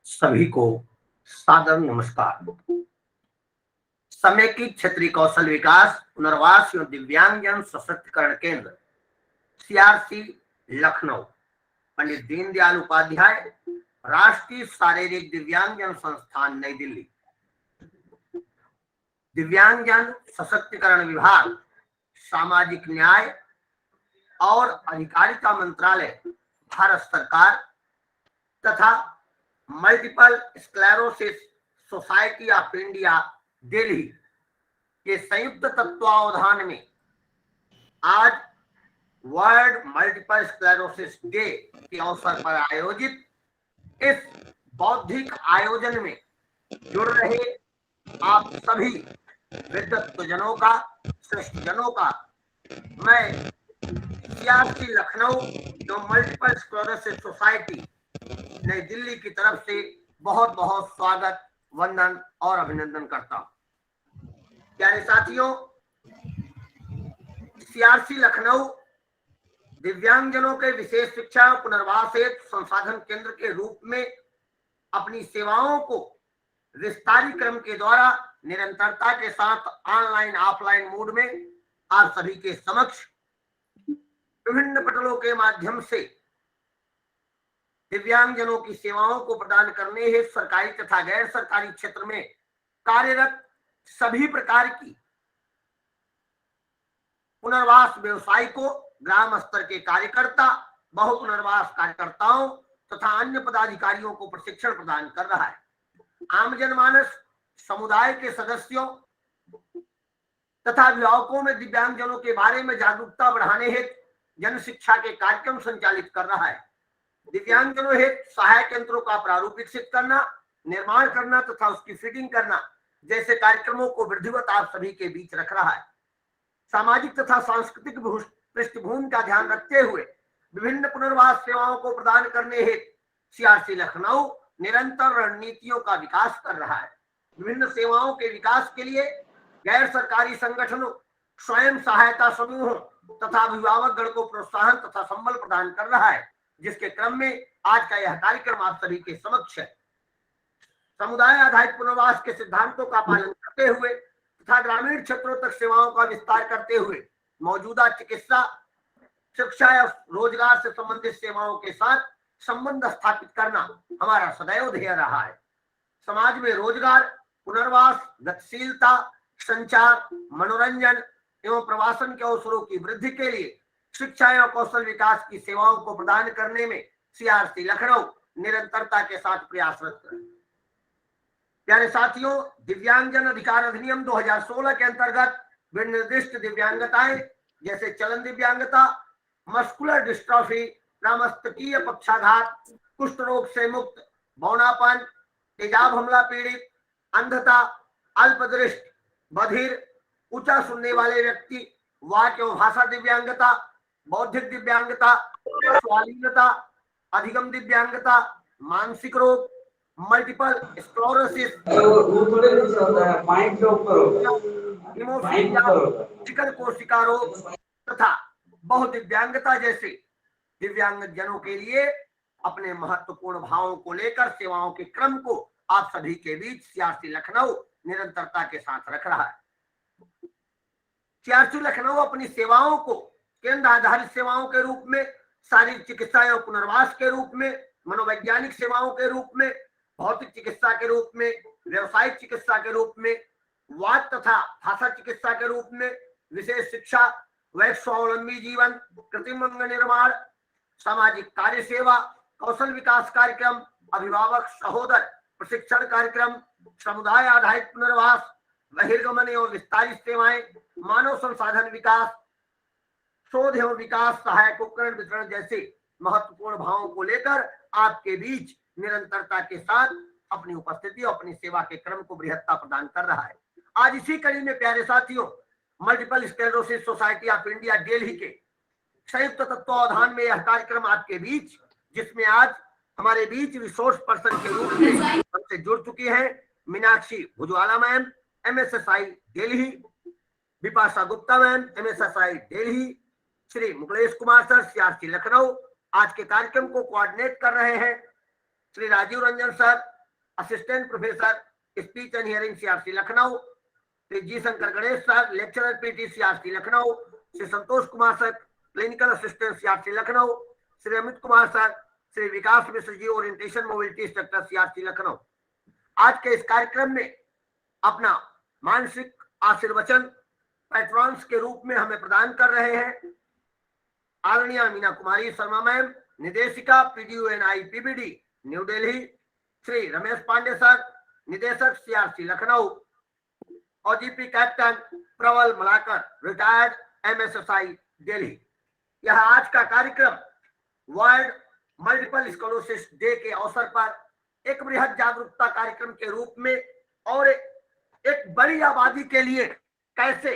सभी को सादर नमस्कार। समेकित क्षेत्रीय कौशल विकास पुनर्वास एवं दिव्यांगजन सशक्तिकरण केंद्र सीआरसी लखनऊ, पंडित दीनदयाल उपाध्याय राष्ट्रीय शारीरिक दिव्यांगजन संस्थान नई दिल्ली, दिव्यांगजन सशक्तिकरण विभाग, सामाजिक न्याय और अधिकारिता मंत्रालय भारत सरकार तथा multiple sclerosis society of India Delhi के संयुक्त तत्वावधान में आज वर्ल्ड मल्टीपल स्क्लेरोसिस डे के अवसर पर आयोजित इस बौद्धिक आयोजन में जुड़ रहे आप सभी विद्वत्तजनों का, श्रेष्ठजनों का मैं सीआरसी लखनऊ जो मल्टीपल स्क्लेरोसिस सोसाइटी नई दिल्ली की तरफ से बहुत बहुत स्वागत, वंदन और अभिनंदन करता हूं। प्यारे साथियों, सीआरसी लखनऊ दिव्यांगजनों के विशेष शिक्षा पुनर्वास हेतु संसाधन केंद्र के रूप में अपनी सेवाओं को विस्तारीकरण क्रम के द्वारा निरंतरता के साथ ऑनलाइन ऑफलाइन मोड में आप सभी के समक्ष विभिन्न पटलों के माध्यम से दिव्यांगजनों की सेवाओं को प्रदान करने हेतु सरकारी तथा गैर सरकारी क्षेत्र में कार्यरत सभी प्रकार की पुनर्वास व्यवसायिकों, ग्राम स्तर के कार्यकर्ता, बहु पुनर्वास कार्यकर्ताओं तथा अन्य पदाधिकारियों को प्रशिक्षण प्रदान कर रहा है। आम जनमानस, समुदाय के सदस्यों तथा अभिभावकों में दिव्यांगजनों के बारे में जागरूकता बढ़ाने हेतु जन शिक्षा के कार्यक्रम संचालित कर रहा है। दिव्यांगजनों हेतु सहायक यंत्रों का प्रारूप विकसित करना, निर्माण करना तथा उसकी फिटिंग करना जैसे कार्यक्रमों को वृद्धिवत आप सभी के बीच रख रहा है। सामाजिक तथा सांस्कृतिक पृष्ठभूमि का ध्यान रखते हुए विभिन्न पुनर्वास सेवाओं को प्रदान करने हेतु सीआरसी लखनऊ निरंतर रणनीतियों का विकास कर रहा है। विभिन्न सेवाओं के विकास के लिए गैर सरकारी संगठनों, स्वयं सहायता समूहों तथा अभिभावक गण को प्रोत्साहन तथा संबल प्रदान कर रहा है, जिसके क्रम में आज का यह कार्यक्रम आप सभी के समक्ष है। समुदाय आधारित पुनर्वास के सिद्धांतों का पालन करते हुए तथा ग्रामीण क्षेत्रों तक सेवाओं का विस्तार करते हुए मौजूदा चिकित्सा, शिक्षा या रोजगार से संबंधित सेवाओं के साथ संबंध स्थापित करना हमारा सदैव ध्येय रहा है। समाज में रोजगार, पुनर्वास, गतिशीलता, संचार, मनोरंजन एवं प्रवासन के अवसरों की वृद्धि के लिए शिक्षा एवं कौशल विकास की सेवाओं को प्रदान करने में सीआरसी लखनऊ निरंतरता के साथ प्रयासरत है। प्यारे साथियों, दिव्यांगजन अधिकार अधिनियम 2016 के अंतर्गत निर्दिष्ट दिव्यांगताएं जैसे चलन दिव्यांगता, मस्कुलर डिस्ट्रॉफी, मस्तकीय पक्षाघात, कुष्ठ रोग से मुक्त, बौनापन, तेजाब हमला पीड़ित, अंधता, अल्पदृष्टि, बधिर, ऊंचा सुनने वाले व्यक्ति, वाक एवं भाषा दिव्यांगता, बौद्धिक दिव्यांगता, स्वाधीनता, अधिगम दिव्यांगता, मानसिक रोग, मल्टीपल स्क्लेरोसिस, चिकन कोशिका रोग तथा बहुदिव्यांगता जैसे दिव्यांगजनों के लिए अपने महत्वपूर्ण भावों को लेकर सेवाओं के क्रम को आप सभी के बीच सीआरसी लखनऊ निरंतरता के साथ रख रहा है। सीआरसी लखनऊ अपनी सेवाओं को केंद्र आधारित सेवाओं के रूप में, शारीरिक चिकित्सा एवं पुनर्वास के रूप में, मनोवैज्ञानिक सेवाओं के रूप में, भौतिक चिकित्सा के रूप में, व्यवसायिक चिकित्सा के रूप में, वाक तथा भाषा चिकित्सा के रूप में, विशेष शिक्षा, वैध स्वावलंबी जीवन, कृत्रिम अंग निर्माण, सामाजिक कार्य सेवा, कौशल विकास कार्यक्रम, अभिभावक सहोदर प्रशिक्षण कार्यक्रम, समुदाय आधारित पुनर्वास, बहिर्गमन एवं विस्तारित सेवाएं, मानव संसाधन विकास, शोध एवं विकास सहायक उपकरण वितरण जैसे महत्वपूर्ण भावों को लेकर आपके बीच निरंतरता के साथ अपनी उपस्थिति और अपनी सेवा के क्रम को बृहत्ता प्रदान कर रहा है। आज इसी कड़ी में प्यारे साथियों, multiple sclerosis society of India Delhi के संयुक्त तत्वावधान में यह कार्यक्रम आपके बीच, जिसमें आज हमारे बीच रिसोर्स पर्सन के रूप में हमसे जुड़ चुकी हैं Meenakshi Bhujwala ma'am, MSSI Delhi, Vipasha Gupta ma'am, MSSI Delhi, Shri Mukesh Kumar sir CRC Lucknow. आज के कार्यक्रम को कोऑर्डिनेट कर रहे हैं Shri Rajiv Ranjan sir, assistant professor speech and hearing CRC Lucknow, Shri G Shankar Ganesh sir lecturer PT CRC Lucknow, Shri Santosh Kumar sir clinical assistant CRC Lucknow, Shri Amit Kumar sir, Shri Vikas Mishra ji orientation mobility instructor CRC Lucknow. आज के इस कार्यक्रम में अपना मानसिक आशीर्वचन पैट्रॉन्स के रूप में हमें प्रदान कर रहे हैं आदरणीय मीना कुमारी शर्मा मैम, निदेशिका PDUNI PBD new Delhi, Shri Ramesh Pande sir निदेशक सीआरसी लखनऊ, और GP captain Praval Malakar retired MSSI Delhi. यह आज का कार्यक्रम वर्ल्ड मल्टीपल स्क्लेरोसिस डे के अवसर पर एक बृहद जागरूकता कार्यक्रम के रूप में और एक बड़ी आबादी के लिए कैसे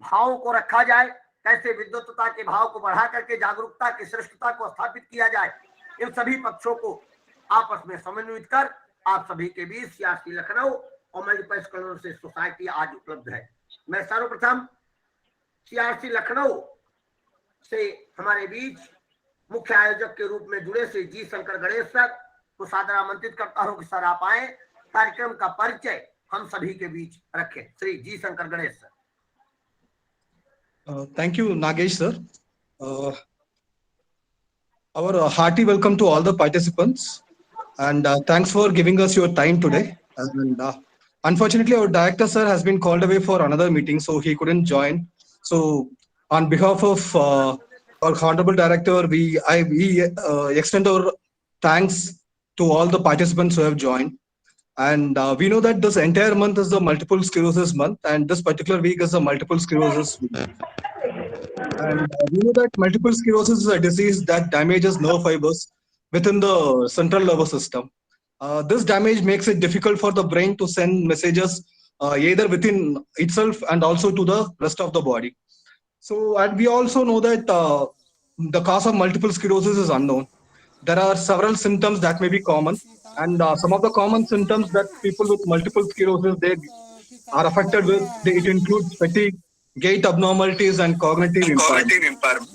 भावों को रखा जाए, कैसे विद्वत्ता के भाव को बढ़ा करके जागरूकता की श्रेष्ठता को स्थापित किया जाए, इन सभी पक्षों को आपस में समन्वित कर आप सभी के बीच सीआरसी लखनऊ और मल्टीपल स्क्लेरोसिस सोसाइटी आज उपलब्ध है। मैं सर्वप्रथम सीआरसी लखनऊ से हमारे बीच मुख्य आयोजक के रूप में जुड़े श्री जी शंकर गणेश सर को सादर आमंत्रित करता हूं कि सर आप आए, कार्यक्रम का परिचय हम सभी के बीच रखें। Shri G Shankar Ganesh sir. Thank you, Nagesh sir. Our hearty welcome to all the participants, and thanks for giving us your time today. And unfortunately, our director sir has been called away for another meeting, so he couldn't join. So, on behalf of our honorable director, we extend our thanks to all the participants who have joined. And we know that this entire month is the multiple sclerosis month, and this particular week is the multiple sclerosis week. And we know that multiple sclerosis is a disease that damages nerve fibers within the central nervous system. This damage makes it difficult for the brain to send messages either within itself and also to the rest of the body. So, and we also know that the cause of multiple sclerosis is unknown. There are several symptoms that may be common, and some of the common symptoms that people with multiple sclerosis they are affected with, it includes fatigue, gait abnormalities, and cognitive impairment.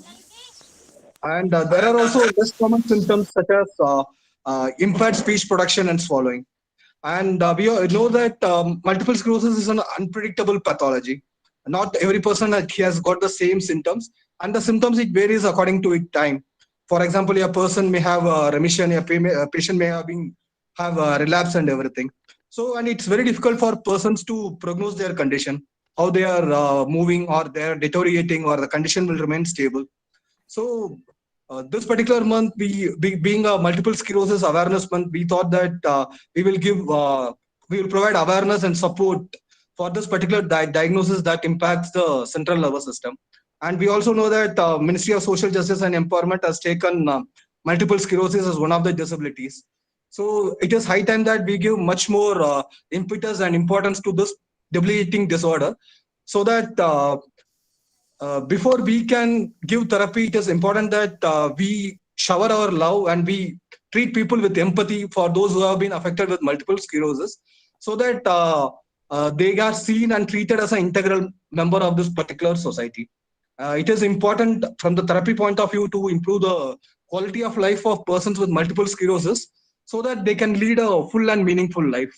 And there are also less common symptoms such as impaired speech production and swallowing. And we know that multiple sclerosis is an unpredictable pathology. Not every person has got the same symptoms, and the symptoms it varies according to its time. For example, a person may have remission, a patient may have relapse and everything. So, and it's very difficult for persons to prognose their condition, how they are moving, or they are deteriorating, or the condition will remain stable. So, this particular month, being a multiple sclerosis awareness month, we thought that we will provide awareness and support for this particular diagnosis that impacts the central nervous system. And we also know that Ministry of Social Justice and Empowerment has taken multiple sclerosis as one of the disabilities. So it is high time that we give much more impetus and importance to this debilitating disorder, so that before we can give therapy, it is important that we shower our love and we treat people with empathy for those who have been affected with multiple sclerosis, so that they are seen and treated as an integral member of this particular society. It is important from the therapy point of view to improve the quality of life of persons with multiple sclerosis, so that they can lead a full and meaningful life.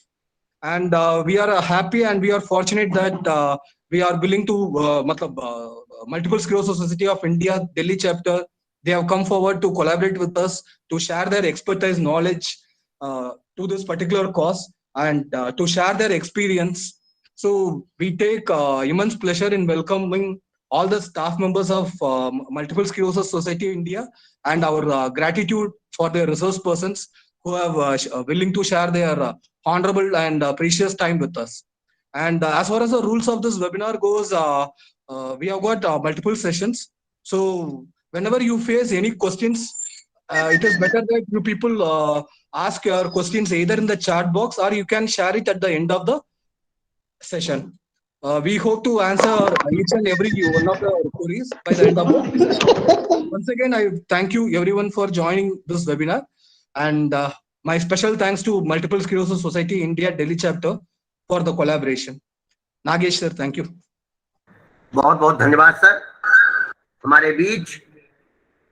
And we are happy and we are fortunate that we are willing to Multiple Sclerosis Society of India Delhi chapter, they have come forward to collaborate with us to share their expertise knowledge to this particular cause, and to share their experience. So we take immense pleasure in welcoming all the staff members of Multiple Sclerosis Society of India, and our gratitude for their resource persons who have willing to share their honorable and precious time with us. And as far as the rules of this webinar goes, we have got multiple sessions. So whenever you face any questions, it is better that you people ask your questions either in the chat box, or you can share it at the end of the session. We hope to answer each and every one of the queries by the end of the session. Once again, I thank you everyone for joining this webinar, and my special thanks to Multiple Sclerosis Society India Delhi chapter for the collaboration. Nagesh sir, thank you. बहुत बहुत धन्यवाद sir. हमारे बीच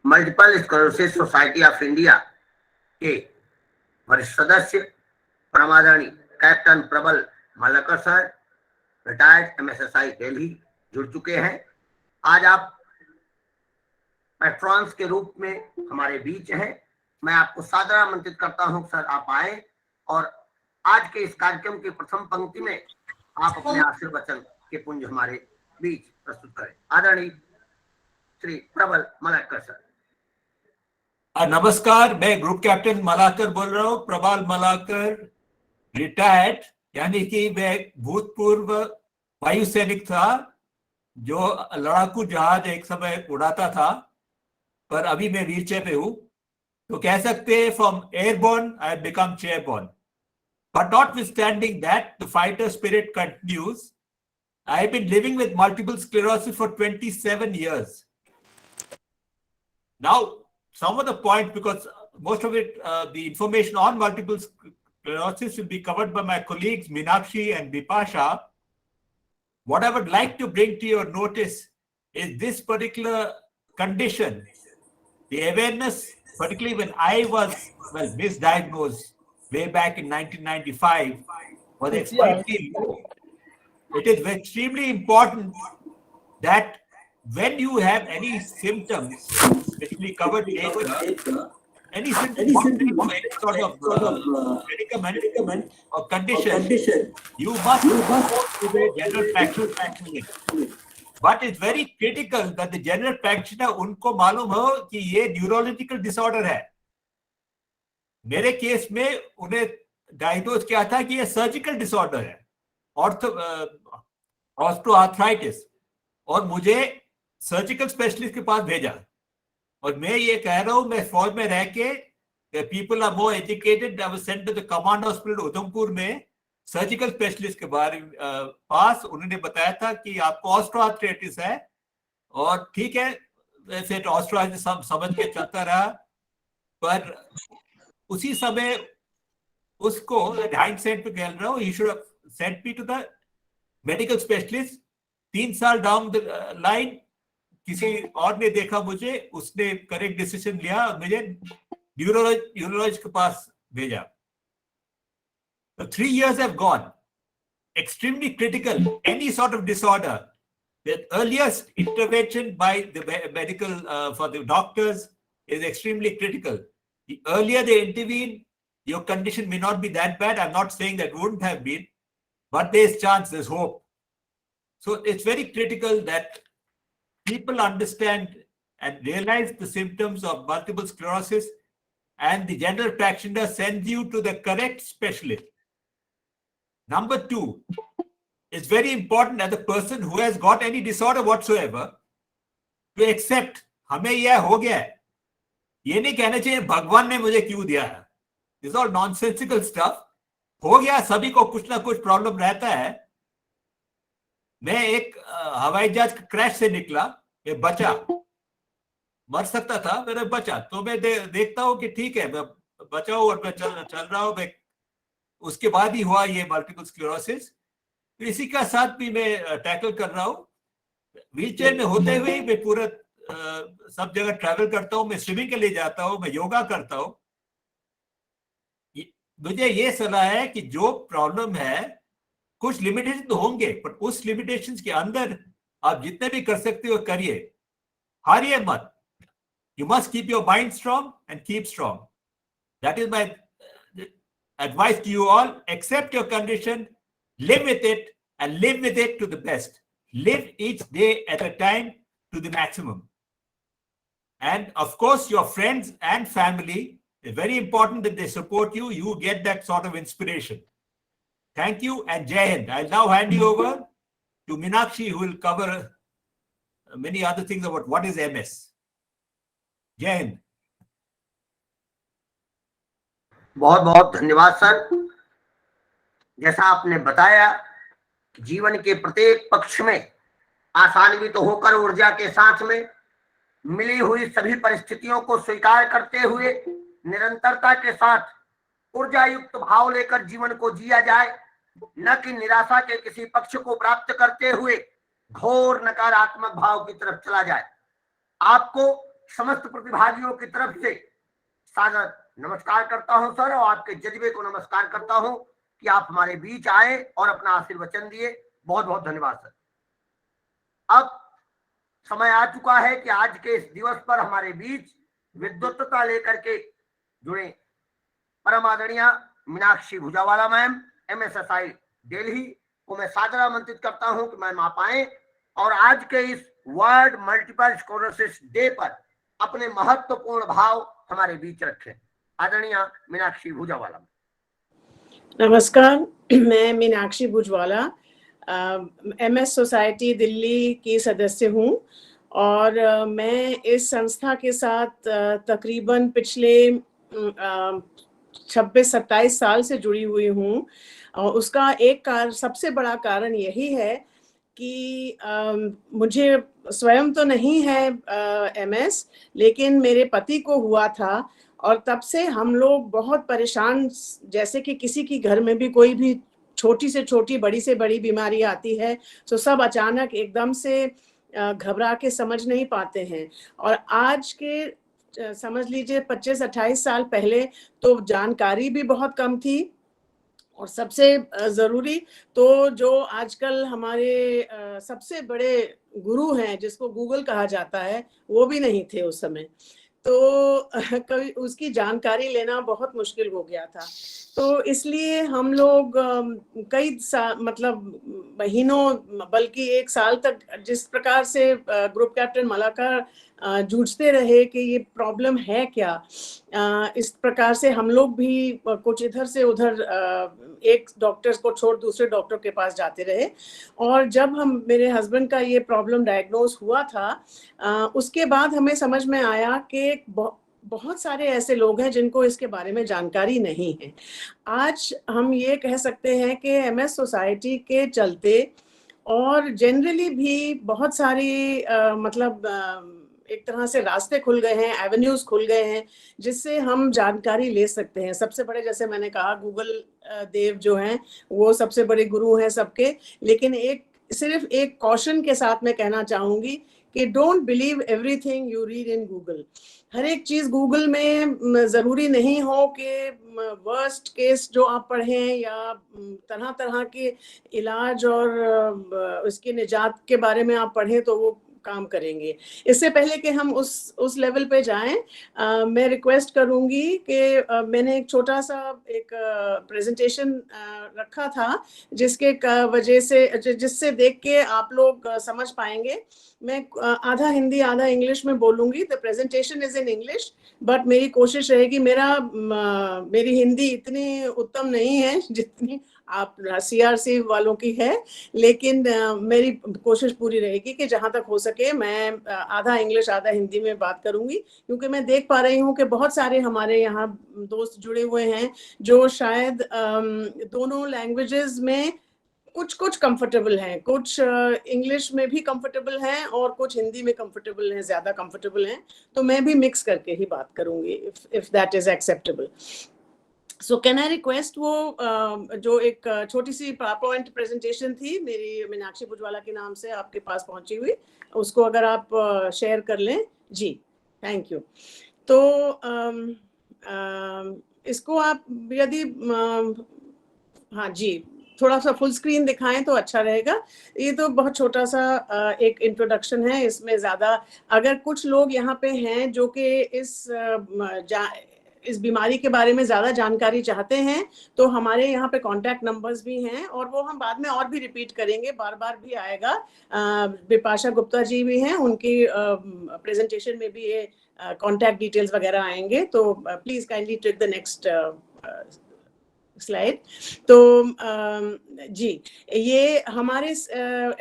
multiple sclerosis society of India के वरिष्ठ सदस्य परमादरणीय captain Prabal Malakar sir, retired MSSI Delhi, जुड़ चुके हैं। आज आप पेट्रॉन्स के रूप में हमारे बीच हैं। मैं आपको सादर आमंत्रित करता हूं सर, आप आए और आज के इस कार्यक्रम की प्रथम पंक्ति में आप अपने आशीर्वचन के पुंज हमारे बीच प्रस्तुत करें। आदरणीय श्री प्रबल मलाकर सर। नमस्कार, मैं ग्रुप कैप्टन मलाकर बोल रहा हूँ, प्रबल मलाकर, रिटायर्ड, यानी कि मैं भूतपूर्व वायु सैनिक था जो लड़ाकू जहाज एक समय उड़ाता था, पर अभी मैं व्हीलचेयर पे हूँ। तो कह सकते हैं from airborne I have become chairborne, but notwithstanding that the fighter spirit continues. I have been living with multiple sclerosis for 27 years. Now, some of the points, because most of it, the information on multiple sclerosis will be covered by my colleagues Meenakshi and Bipasha. What I would like to bring to your notice is this particular condition. The awareness, particularly when I was misdiagnosed way back in 1995, was extremely low. It is extremely important that when you have any symptoms, which we covered later, any symptoms of any sort of predicament or condition, you must go to the general practitioner. But it's very critical that the general practitioner उनको मालूम हो कि ये neurological disorder है। मेरे case में उन्हें diagnose किया था कि ये सर्जिकल डिसऑर्डर है, ऑस्टियोआर्थराइटिस, और मुझे सर्जिकल स्पेशलिस्ट के पास भेजा। और मैं ये कह रहा हूं, मैं फौज में रह के, people are more educated, I was sent to the command hospital Udhampur में सर्जिकल स्पेशलिस्ट के पास। उन्होंने बताया था कि आपको ऑस्टियोआर्थराइटिस है, और ठीक है, वैसे ऑस्टियोआर्थराइटिस समझ के चलता रहा। पर उसी समय उसको हाइंडसाइट पे कह रहा हूँ, he should have sent me to the medical specialist. 3 साल डाउन द लाइन किसी और ने देखा मुझे, उसने करेक्ट डिसीजन लिया और मुझे न्यूरोलॉजिस्ट के पास भेजा। So 3 years have gone. Extremely critical. Any sort of disorder, the earliest intervention by the medical for the doctors is extremely critical. The earlier they intervene, your condition may not be that bad. I'm not saying that wouldn't have been, but there's chance, there's hope. So it's very critical that people understand and realize the symptoms of multiple sclerosis, and the general practitioner sends you to the correct specialist. Number 2, it's very important that the person who has got any disorder whatsoever to accept, हमें यह हो गया है। ये नहीं कहना चाहिए भगवान ने मुझे क्यों दिया है। This is all nonsensical stuff. हो गया, सभी को कुछ ना कुछ प्रॉब्लम रहता है। मैं एक हवाई जहाज क्रैश से निकला, मैं बचा, मर सकता था, मेरा बचा। तो मैं देखता हूँ कि ठीक है, मैं बचा हूँ और मैं चल रहा हूँ। मैं उसके बाद ही हुआ ये मल्टीपल स्क्लेरोसिस। तो इसी का साथ भी मैं टैकल कर रहा हूँ। व्हीलचेयर में होते हुए मैं पूरा सब जगह ट्रैवल करता हूँ। मैं स्विमिंग के लिए जाता हूँ, मैं योगा करता हूँ। मुझे ये सलाह है कि जो प्रॉब्लम है, कुछ लिमिटेशन तो होंगे, पर उस लिमिटेशंस के अंदर आप जितने भी कर सकते हो करिए, हारिए मत। You must keep your mind strong and keep strong. That is my advice to you all. Accept your condition, live with it, and live with it to the best. Live each day at a time to the maximum. And of course, your friends and family, it's very important that they support you. You get that sort of inspiration. Thank you, and Jai Hind. I'll now hand you over to Meenakshi, who will cover many other things about what is MS. Jai Hind. बहुत बहुत धन्यवाद sir. जैसा आपने बताया, जीवन के प्रत्येक पक्ष में आशान्वित तो होकर ऊर्जा के साथ में मिली हुई सभी परिस्थितियों को स्वीकार करते हुए निरंतरता के साथ ऊर्जा युक्त भाव लेकर जीवन को जिया जाए, न कि निराशा के किसी पक्ष को प्राप्त करते हुए घोर नकारात्मक भाव की तरफ चला जाए। आपको समस्त प्रतिभागियों की तरफ से सादर नमस्कार करता हूं सर, और आपके जज्बे को नमस्कार करता हूं कि आप हमारे बीच आए और अपना आशीर्वचन दिए। बहुत बहुत धन्यवाद सर। अब समय आ चुका है कि आज के इस दिवस पर हमारे बीच विद्वत्ता लेकर के जुड़े परम आदरणीय मीनाक्षी भुजावाला मैम, MSSI दिल्ली को मैं सादर आमंत्रित करता हूं कि मैम आप आए और आज के इस वर्ल्ड मल्टीपल स्क्लेरोसिस डे पर अपने महत्वपूर्ण भाव हमारे बीच रखें। आदरणीय मीनाक्षी भुजावाला। नमस्कार, मैं मीनाक्षी भुजवाला MS सोसाइटी दिल्ली की सदस्य हूँ और मैं इस संस्था के साथ तकरीबन पिछले 26-27 साल से जुड़ी हुई हूँ। उसका एक सबसे बड़ा कारण यही है कि मुझे स्वयं तो नहीं है MS, लेकिन मेरे पति को हुआ था और तब से हम लोग बहुत परेशान, जैसे कि किसी की घर में भी कोई भी छोटी से छोटी बड़ी से बड़ी बीमारी आती है तो सब अचानक एकदम से घबरा के समझ नहीं पाते हैं। और आज के समझ लीजिए 25-28 साल पहले तो जानकारी भी बहुत कम थी और सबसे ज़रूरी तो जो आजकल हमारे सबसे बड़े गुरु हैं जिसको गूगल कहा जाता है वो भी नहीं थे उस समय, तो कभी उसकी जानकारी लेना बहुत मुश्किल हो गया था। तो इसलिए हम लोग कई मतलब महीनों बल्कि 1 साल तक जिस प्रकार से ग्रुप कैप्टन मलाकर जूझते रहे कि ये प्रॉब्लम है क्या, इस प्रकार से हम लोग भी कुछ इधर से उधर एक डॉक्टर को छोड़ दूसरे डॉक्टर के पास जाते रहे। और जब मेरे हस्बैंड का ये प्रॉब्लम डायग्नोज हुआ था उसके बाद हमें समझ में आया कि बहुत सारे ऐसे लोग हैं जिनको इसके बारे में जानकारी नहीं है। आज हम ये कह सकते हैं कि MS सोसाइटी के चलते और जनरली भी बहुत सारी मतलब एक तरह से रास्ते खुल गए हैं, एवेन्यूज खुल गए हैं जिससे हम जानकारी ले सकते हैं। सबसे बड़े, जैसे मैंने कहा, गूगल देव जो हैं वो सबसे बड़े गुरु हैं सबके, लेकिन सिर्फ एक कॉशन के साथ मैं कहना चाहूंगी कि don't believe everything you read in Google. हर एक चीज गूगल में जरूरी नहीं हो कि वर्स्ट केस जो आप पढ़ें या तरह तरह के इलाज और उसके निजात के बारे में आप पढ़ें तो वो काम करेंगे। इससे पहले कि हम उस लेवल पे जाएं, मैं रिक्वेस्ट करूंगी कि मैंने एक छोटा सा एक प्रेजेंटेशन रखा था जिसके वजह से जिससे देख के आप लोग समझ पाएंगे। मैं आधा हिंदी आधा इंग्लिश में बोलूंगी। The presentation is in English but मेरी कोशिश रहेगी, मेरी हिंदी इतनी उत्तम नहीं है जितनी आप CRC वालों की है, लेकिन मेरी कोशिश पूरी रहेगी कि जहां तक हो सके मैं आधा इंग्लिश आधा हिंदी में बात करूंगी, क्योंकि मैं देख पा रही हूँ कि बहुत सारे हमारे यहाँ दोस्त जुड़े हुए हैं जो शायद दोनों लैंग्वेजेस में कुछ कंफर्टेबल हैं, कुछ इंग्लिश में भी कंफर्टेबल हैं और कुछ हिंदी में कंफर्टेबल हैं, ज्यादा कंफर्टेबल हैं। तो मैं भी मिक्स करके ही बात करूंगी if that is acceptable. So can I request वो जो एक छोटी सी पावरपॉइंट प्रेजेंटेशन थी मेरी मीनाक्षी भुजवाला के नाम से आपके पास पहुंची हुई, उसको अगर आप शेयर कर लें। जी, थैंक यू। तो इसको आप यदि हाँ जी थोड़ा सा फुल स्क्रीन दिखाएं तो अच्छा रहेगा। ये तो बहुत छोटा सा एक इंट्रोडक्शन है, इसमें ज्यादा अगर कुछ लोग यहाँ पे हैं जो कि इस बीमारी के बारे में ज्यादा जानकारी चाहते हैं तो हमारे यहाँ पे कांटेक्ट नंबर्स भी हैं और वो हम बाद में और भी रिपीट करेंगे, बार बार भी आएगा। बिपाशा गुप्ता जी भी हैं, उनकी प्रेजेंटेशन में भी ये कांटेक्ट डिटेल्स वगैरह आएंगे। तो please kindly take the next slide. तो जी, ये हमारे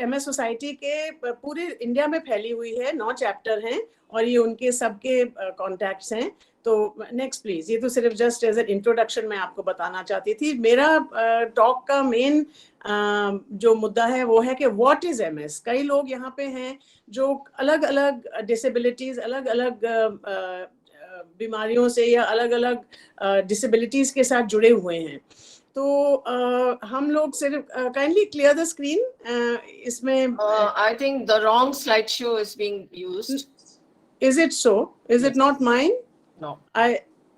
MS सोसाइटी के पूरे इंडिया में फैली हुई है, 9 चैप्टर हैं और ये उनके सबके कॉन्टैक्ट्स हैं। तो नेक्स्ट प्लीज। ये तो सिर्फ जस्ट एज एन इंट्रोडक्शन मैं आपको बताना चाहती थी। मेरा टॉक का मेन जो मुद्दा है वो है कि व्हाट इज MS। कई लोग यहाँ पे हैं जो अलग अलग डिसेबिलिटीज, अलग अलग बीमारियों से या अलग अलग डिसेबिलिटीज के साथ जुड़े हुए हैं। तो हम लोग सिर्फ काइंडली क्लियर द स्क्रीन। इसमें I think the wrong slideshow is being used. Is it so? Is it not mine? No.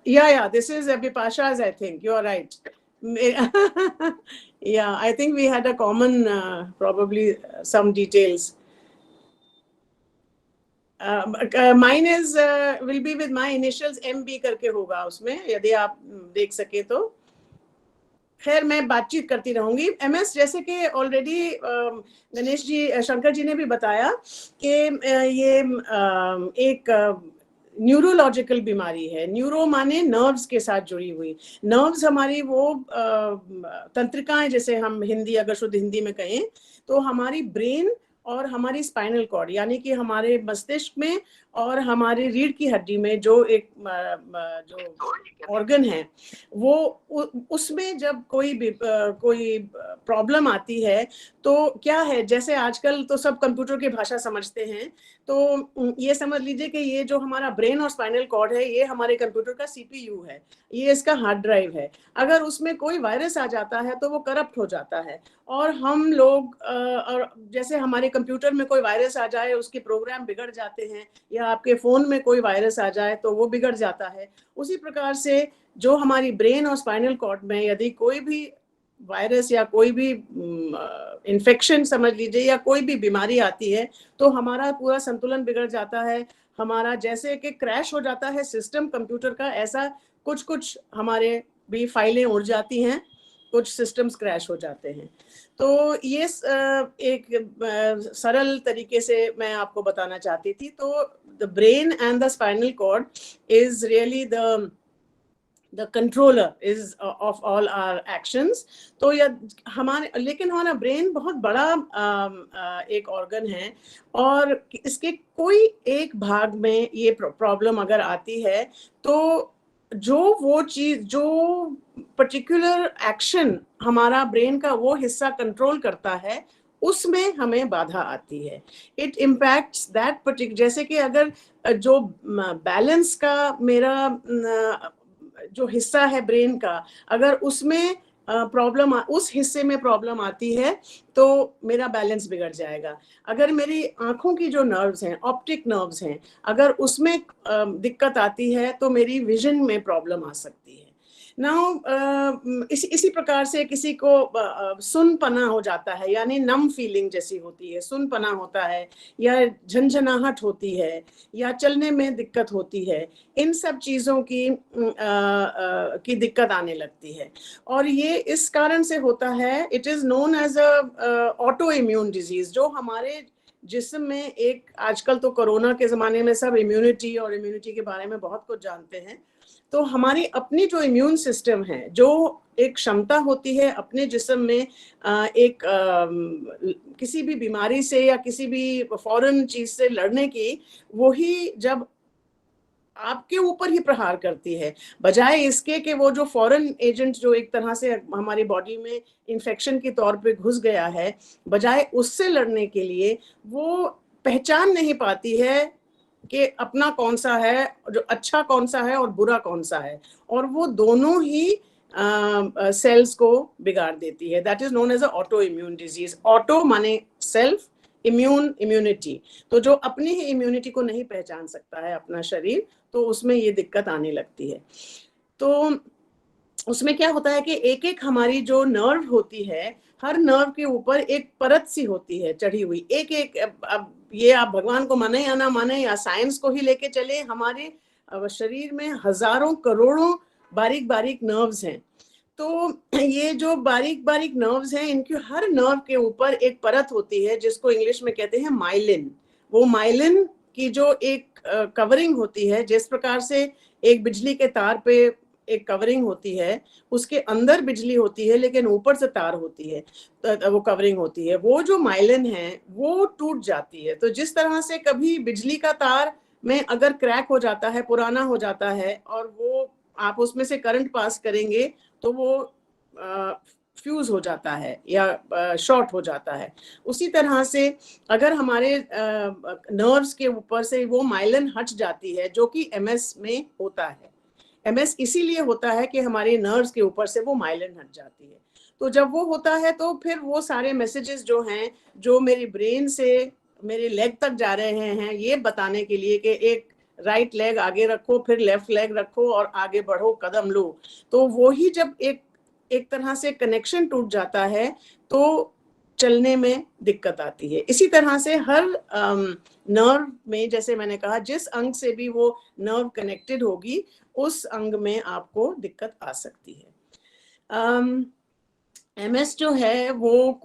Yeah, this is Bipasha's, I think. You are right. Yeah, I think we had a common, probably some details. Mine is will be with my initials MB करके होगा उसमें, यदि आप देख सके तो। खैर मैं बातचीत करती रहूंगी। MS जैसे कि ऑलरेडी गणेश जी, शंकर जी ने भी बताया कि ये एक न्यूरोलॉजिकल बीमारी है। न्यूरो माने नर्व्स के साथ जुड़ी हुई। नर्व्स हमारी वो तंत्रिकाएं, जैसे हम हिंदी, अगर शुद्ध हिंदी में कहें तो हमारी ब्रेन और हमारी स्पाइनल कॉर्ड, यानी कि हमारे मस्तिष्क में और हमारे रीढ़ की हड्डी में जो एक जो ऑर्गन है, वो उसमें जब कोई प्रॉब्लम आती है तो क्या है, जैसे आजकल तो सब कंप्यूटर की भाषा समझते हैं, तो ये समझ लीजिए कि ये जो हमारा ब्रेन और स्पाइनल कॉर्ड है, ये हमारे कंप्यूटर का CPU है, ये इसका हार्ड ड्राइव है। अगर उसमें कोई वायरस आ जाता है तो वो करप्ट हो जाता है, और हम लोग और जैसे हमारे कंप्यूटर में कोई वायरस आ जाए, उसके प्रोग्राम बिगड़ जाते हैं, या आपके फोन में कोई वायरस आ जाए तो वो बिगड़ जाता है। उसी प्रकार से जो हमारी ब्रेन और स्पाइनल कॉर्ड में यदि कोई भी वायरस या कोई भी इन्फेक्शन समझ लीजिए, या कोई भी बीमारी आती है, तो हमारा पूरा संतुलन बिगड़ जाता है। हमारा जैसे कि क्रैश हो जाता है सिस्टम कंप्यूटर का, ऐसा कुछ हमारे भी फाइलें उड़ जाती हैं, कुछ सिस्टम्स क्रैश हो जाते हैं। तो ये एक सरल तरीके से मैं आपको बताना चाहती थी। तो the brain and the spinal cord is really the controller is of all our actions. तो लेकिन हमारा ब्रेन बहुत बड़ा एक ऑर्गन है, और इसके कोई एक भाग में ये प्रॉब्लम अगर आती है, तो वो चीज, जो पर्टिकुलर एक्शन हमारा ब्रेन का वो हिस्सा कंट्रोल करता है, उसमें हमें बाधा आती है। इट इम्पैक्ट्स दैट पर्टिकुलर, जैसे कि अगर जो बैलेंस का मेरा जो हिस्सा है ब्रेन का, अगर उसमें प्रॉब्लम, उस हिस्से में प्रॉब्लम आती है तो मेरा बैलेंस बिगड़ जाएगा। अगर मेरी आंखों की जो नर्व्स हैं, ऑप्टिक नर्व्स हैं, अगर उसमें दिक्कत आती है तो मेरी विजन में प्रॉब्लम आ सकती है। नाउ इसी प्रकार से किसी को सुनपना हो जाता है, यानी नम फीलिंग जैसी होती है, सुनपना होता है, या झंझनाहट होती है, या चलने में दिक्कत होती है। इन सब चीजों की दिक्कत आने लगती है, और ये इस कारण से होता है। It is known as a auto immune disease, जो हमारे जिस्म में एक, आजकल तो कोरोना के जमाने में सब इम्यूनिटी के बारे में बहुत कुछ जानते हैं। तो हमारी अपनी जो इम्यून सिस्टम है, जो एक क्षमता होती है अपने जिस्म में किसी भी बीमारी से या किसी भी फॉरेन चीज से लड़ने की, वही जब आपके ऊपर ही प्रहार करती है, बजाय इसके कि वो जो फॉरेन एजेंट जो एक तरह से हमारी बॉडी में इन्फेक्शन के तौर पे घुस गया है, बजाय उससे लड़ने के लिए वो पहचान नहीं पाती है कि अपना कौन सा है, जो अच्छा कौन सा है और बुरा कौन सा है, और वो दोनों ही सेल्स को बिगाड़ देती है। That is known as a auto immune disease. Auto माने सेल्फ, इम्यूनिटी, तो जो अपनी ही इम्यूनिटी को नहीं पहचान सकता है अपना शरीर, तो उसमें ये दिक्कत आने लगती है। तो उसमें क्या होता है कि एक एक हमारी जो नर्व होती है, हर नर्व के ऊपर एक परत सी होती है चढ़ी हुई, एक एक, अब ये आप भगवान को माने या ना माने, या साइंस को ही लेके चले, हमारे शरीर में हजारों करोड़ों बारीक बारीक नर्व्स हैं। तो ये जो बारीक बारीक नर्व्स हैं, इनकी हर नर्व के ऊपर एक परत होती है जिसको इंग्लिश में कहते हैं माइलिन। वो माइलिन की जो एक कवरिंग होती है, जिस प्रकार से एक बिजली के तार पे एक कवरिंग होती है, उसके अंदर बिजली होती है लेकिन ऊपर से तार होती है, तो वो कवरिंग होती है, वो जो माइलिन है वो टूट जाती है। तो जिस तरह से कभी बिजली का तार में अगर क्रैक हो जाता है, पुराना हो जाता है, और वो आप उसमें से करंट पास करेंगे तो वो फ्यूज हो जाता है या शॉर्ट हो जाता है, उसी तरह से अगर हमारे नर्व्स के ऊपर से वो माइलिन हट जाती है, जो कि MS में होता है। MS इसीलिए होता है कि हमारे नर्व्स के ऊपर से वो माइलिन हट जाती है। तो जब वो होता है तो फिर वो सारे मैसेजेस जो हैं, जो मेरी ब्रेन से मेरे लेग तक जा रहे हैं, ये बताने के लिए कि एक राइट लेग आगे रखो, फिर लेफ्ट लेग रखो और आगे बढ़ो, कदम लो। तो वो ही जब एक तरह से कनेक्शन टूट जाता है तो चलने में दिक्कत आती है। इसी तरह से हर नर्व में, जैसे मैंने कहा, जिस अंग से भी वो नर्व कनेक्टेड होगी उस अंग में आपको दिक्कत आ सकती है। MS जो है वो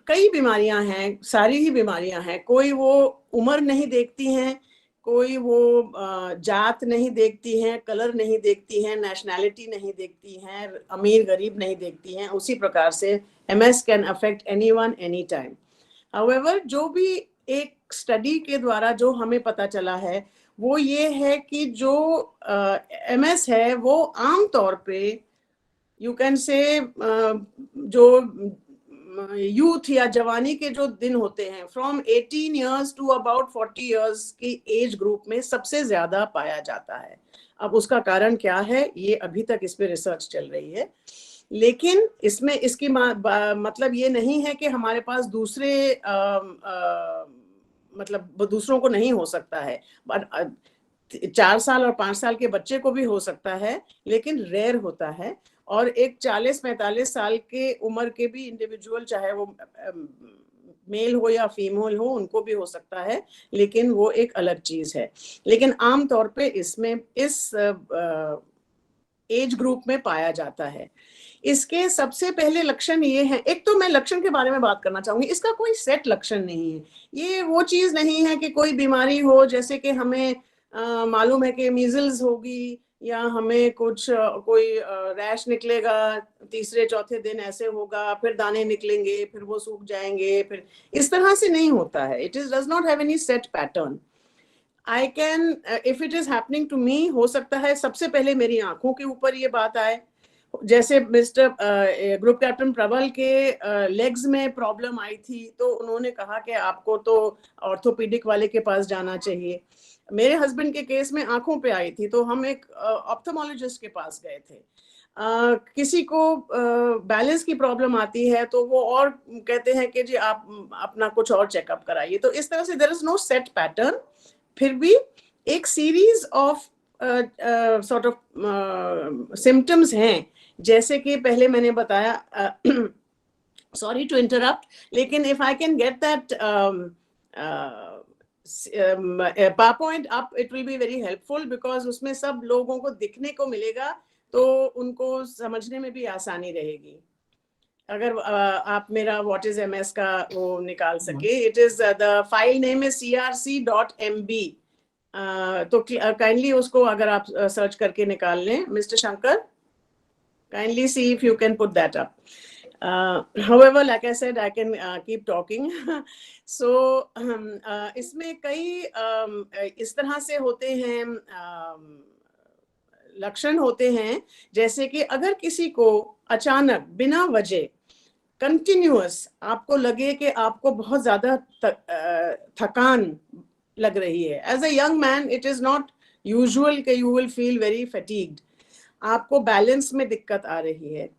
कई बीमारियां हैं, सारी ही बीमारियां हैं। कोई वो उम्र नहीं देखती हैं, कोई वो जात नहीं देखती हैं, कलर नहीं देखती हैं, नेशनैलिटी नहीं देखती हैं, अमीर गरीब नहीं देखती हैं। उसी प्रकार से MS can affect anyone any time. However, जो भी एक स्टडी के द्वारा जो हमें पता चला है वो ये है कि जो MS है वो आमतौर पे यू कैन से जो यूथ या जवानी के जो दिन होते हैं, from 18 years to about 40 years की एज ग्रुप में सबसे ज्यादा पाया जाता है। अब उसका कारण क्या है, ये अभी तक इस पे रिसर्च चल रही है, लेकिन इसमें इसकी मतलब ये नहीं है कि हमारे पास दूसरे मतलब दूसरों को नहीं हो सकता है। 4 साल और 5 साल के बच्चे को भी हो सकता है, लेकिन रेयर होता है। और एक 40-45 साल के उम्र के भी इंडिविजुअल, चाहे वो मेल हो या फीमेल हो, उनको भी हो सकता है, लेकिन वो एक अलग चीज है। लेकिन आमतौर पे इसमें इस एज ग्रुप में पाया जाता है। इसके सबसे पहले लक्षण ये हैं, एक तो मैं लक्षण के बारे में बात करना चाहूंगी, इसका कोई सेट लक्षण नहीं है। ये वो चीज नहीं है कि कोई बीमारी हो, जैसे कि हमें मालूम है कि मीजल्स होगी या हमें कोई रैश निकलेगा, तीसरे चौथे दिन ऐसे होगा, फिर दाने निकलेंगे, फिर वो सूख जाएंगे, फिर इस तरह से नहीं होता है। It does not have any set pattern. I can, if it is happening to me, हो सकता है सबसे पहले मेरी आंखों के ऊपर ये बात आए। जैसे मिस्टर ग्रुप कैप्टन प्रबल के लेग्स में प्रॉब्लम आई थी, तो उन्होंने कहा कि आपको तो ऑर्थोपीडिक वाले के पास जाना चाहिए। मेरे हस्बैंड के केस में आंखों पे आई थी, तो हम एक ऑप्थेमोलॉजिस्ट के पास गए थे। किसी को बैलेंस की प्रॉब्लम आती है तो वो और कहते हैं कि जी आप अपना कुछ और चेकअप कराइए। तो इस तरह से there is no set pattern, फिर भी एक series of sort of symptoms हैं, जैसे कि पहले मैंने बताया। सॉरी टू इंटरप्ट, लेकिन if I can get that PowerPoint up, it will be very helpful, because उसमें सब लोगों को दिखने को मिलेगा, तो उनको समझने में भी आसानी रहेगी। अगर आप मेरा What is MS का वो निकाल सके, it is the file name is crc.mb, तो काइंडली उसको अगर आप सर्च करके निकाल लें, mister Shankar, kindly see if you can put that up. However, like I said, I can keep talking. So इसमें कई इस तरह से होते हैं, लक्षण होते हैं, जैसे कि अगर किसी को अचानक बिना वजह कंटिन्यूअस आपको लगे कि आपको बहुत ज्यादा थकान लग रही है। As a young man it is not usual कि you will feel very fatigued. आपको बैलेंस में दिक्कत आ रही है,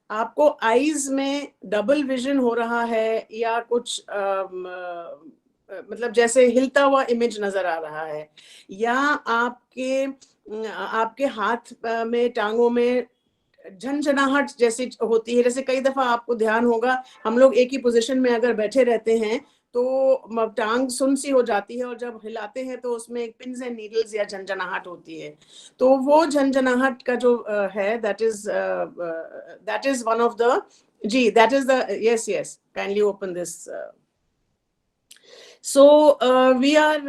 आपको आईज में डबल विजन हो रहा है, या कुछ मतलब जैसे हिलता हुआ इमेज नजर आ रहा है, या आपके हाथ में, टांगों में झनझनाहट जैसी होती है। जैसे कई दफा आपको ध्यान होगा, हम लोग एक ही पोजीशन में अगर बैठे रहते हैं तो टांग सुन सी हो जाती है, और जब हिलाते हैं तो उसमें एक पिन्स एंड नीडल्स या झनझनाहट होती है। तो वो झनझनाहट का जो है, that is one of the, जी that is the, yes kindly open this. So we are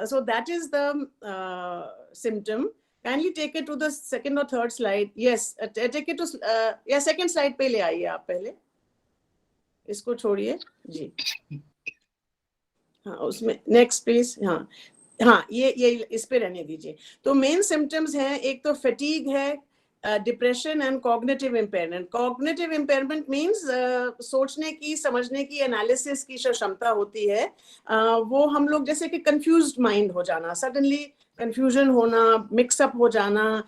so that is the symptom. Kindly take it to the second or third slide. Yes, take it to second slide पे ले आइए आप, पहले इसको छोड़िए जी। हाँ, उसमें नेक्स्ट प्लीज। हाँ, ये इस पे रहने दीजिए। तो मेन सिम्टम्स हैं, एक तो फैटीग है, depression and cognitive impairment. Cognitive impairment means सोचने की, समझने की, एनालिसिस की जो क्षमता होती है, वो हम लोग जैसे कि कंफ्यूज्ड माइंड हो जाना, सडनली कंफ्यूजन होना, मिक्सअप हो जाना,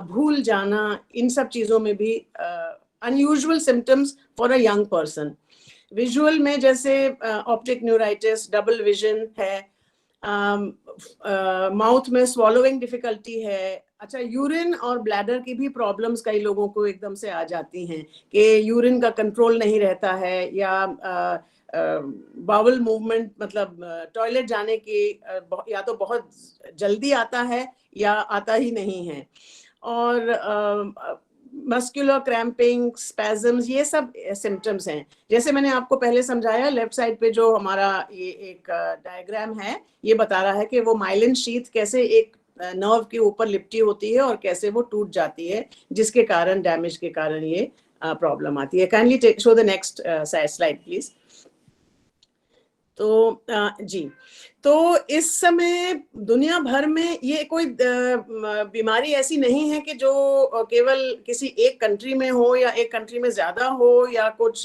भूल जाना, इन सब चीजों में भी unusual symptoms for a young person. Visual में जैसे ऑप्टिक न्यूराइटिस, डबल विजन है, माउथ में स्वॉलोइंग डिफिकल्टी है। अच्छा, यूरिन और ब्लैडर की भी प्रॉब्लम्स कई लोगों को एकदम से आ जाती हैं कि यूरिन का कंट्रोल नहीं रहता है, या बाउल मूवमेंट, मतलब टॉयलेट जाने की या तो बहुत जल्दी आता है या आता ही नहीं है, और मस्कुलर क्रैम्पिंग, स्पैजम्स, ये सब सिम्टम्स हैं। जैसे मैंने आपको पहले समझाया, लेफ्ट साइड पे जो हमारा ये एक डायग्राम है, ये बता रहा है कि वो माइलिन शीथ कैसे एक नर्व के ऊपर लिपटी होती है और कैसे वो टूट जाती है, जिसके कारण, डैमेज के कारण ये प्रॉब्लम आती है। Kindly show the next slide please. तो जी, तो इस समय दुनिया भर में ये कोई बीमारी ऐसी नहीं है कि जो केवल किसी एक कंट्री में हो, या एक कंट्री में ज्यादा हो, या कुछ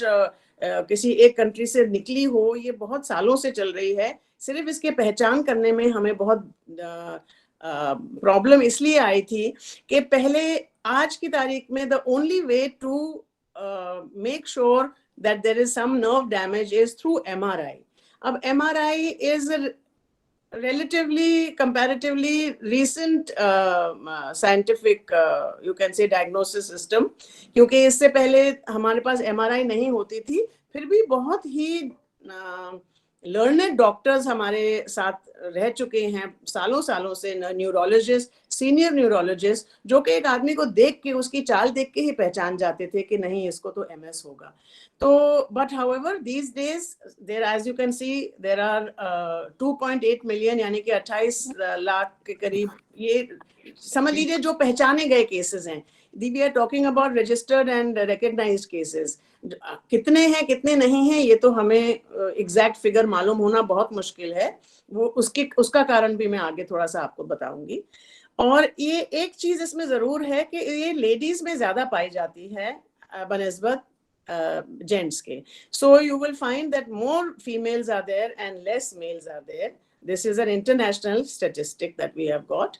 किसी एक कंट्री से निकली हो। ये बहुत सालों से चल रही है। सिर्फ इसके पहचान करने में हमें बहुत प्रॉब्लम इसलिए आई थी कि पहले, आज की तारीख में, the only way to make sure that there is some nerve damage is through MRI. अब MRI is a comparatively recent scientific, you can say, diagnosis system, क्योंकि इससे पहले हमारे पास MRI नहीं होती थी। फिर भी बहुत ही लर्नड डॉक्टर्स हमारे साथ रह चुके हैं सालों सालों से, न्यूरोलॉजिस्ट, सीनियर न्यूरोलॉजिस्ट, जो कि एक आदमी को देख के, उसकी चाल देख के ही पहचान जाते थे कि नहीं, इसको तो MS होगा। तो but however these days there, as you can see, there are 2.8 million, यानी कि 28 लाख के करीब, ये समझ लीजिए जो पहचाने गए केसेस हैं। We are talking about registered and recognised cases. कितने हैं कितने नहीं हैं, ये तो हमें एग्जैक्ट फिगर मालूम होना बहुत मुश्किल है। वो उसका कारण भी मैं आगे थोड़ा सा आपको बताऊंगी। और ये एक चीज इसमें जरूर है कि ये लेडीज में ज्यादा पाई जाती है बनिस्बत जेंट्स के। So you will find that more females are there and less males are there. This is an international statistic that we have got.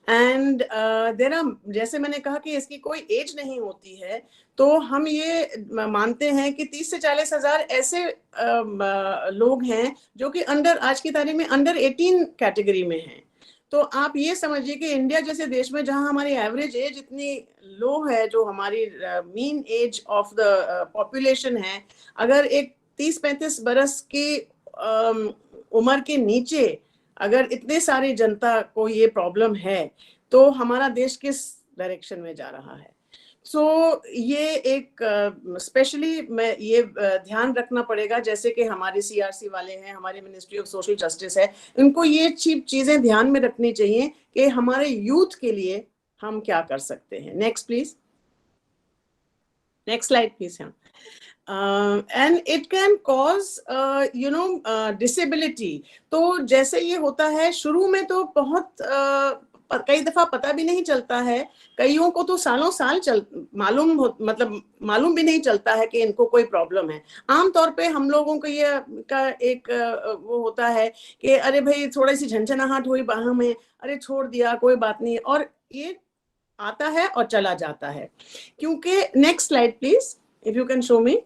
And there are, जैसे मैंने कहा कि इसकी कोई एज नहीं होती है, तो हम ये मानते हैं कि 30 से 40 हजार ऐसे लोग हैं जो कि आज की तारीख में अंडर 18 कैटेगरी में हैं। तो आप ये समझिए कि इंडिया जैसे देश में, जहां हमारी एवरेज एज इतनी लो है, जो हमारी mean age of the population है, अगर एक 30-35 बरस की उम्र के नीचे अगर इतने सारी जनता को ये प्रॉब्लम है, तो हमारा देश किस डायरेक्शन में जा रहा है। सो ये एक स्पेशली मैं ये ध्यान रखना पड़ेगा, जैसे कि हमारे CRC वाले हैं, हमारी मिनिस्ट्री ऑफ सोशल जस्टिस है, इनको ये चीजें ध्यान में रखनी चाहिए कि हमारे यूथ के लिए हम क्या कर सकते हैं। Next please, next slide please. And it can cause disability. तो जैसे ये होता है, शुरू में तो बहुत कई दफा पता भी नहीं चलता है, कईयों को तो सालों साल मालूम भी नहीं चलता है कि इनको कोई प्रॉब्लम है। आमतौर पे हम लोगों को ये का एक वो होता है कि अरे भाई, थोड़ी सी झंझनाहट हुई बाहों में, अरे छोड़ दिया, कोई बात नहीं, और ये आता है और चला जाता है। क्योंकि next slide please, if you can show me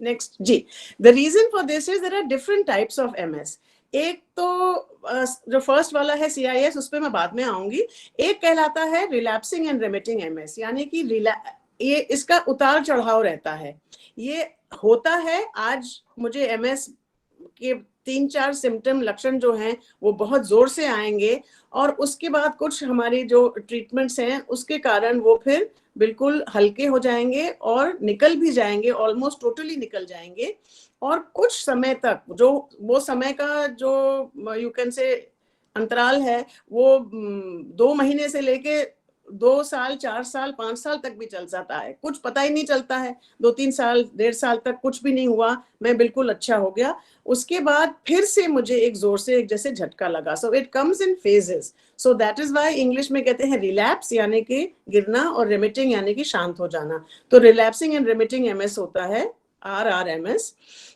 next जी। The reason for this is there are different types of MS। एक तो जो फर्स्ट वाला है CIS, उस पर मैं बाद में आऊंगी। एक कहलाता है रिलैप्सिंग एंड रेमिटिंग MS, यानी कि ये इसका उतार चढ़ाव रहता है। ये होता है, आज मुझे MS के 3-4 सिम्टम, लक्षण जो हैं वो बहुत जोर से आएंगे, और उसके बाद कुछ हमारी जो ट्रीटमेंट्स हैं उसके कारण वो फिर बिल्कुल हल्के हो जाएंगे और निकल भी जाएंगे, ऑलमोस्ट टोटली निकल जाएंगे। और कुछ समय तक, जो वो समय का जो यू कैन से अंतराल है, वो 2 महीने से लेके 2 साल, 4 साल, 5 साल तक भी चल जाता है। कुछ पता ही नहीं चलता है, 2-3 साल, 1.5 साल तक कुछ भी नहीं हुआ, मैं बिल्कुल अच्छा हो गया। उसके बाद फिर से मुझे एक जोर से एक जैसे झटका लगा। So it comes in phases. So that is why English में कहते हैं रिलैप्स, यानी कि गिरना, और रेमिटिंग यानी कि शांत हो जाना। तो रिलैप्सिंग एंड रेमिटिंग MS होता है RRMS।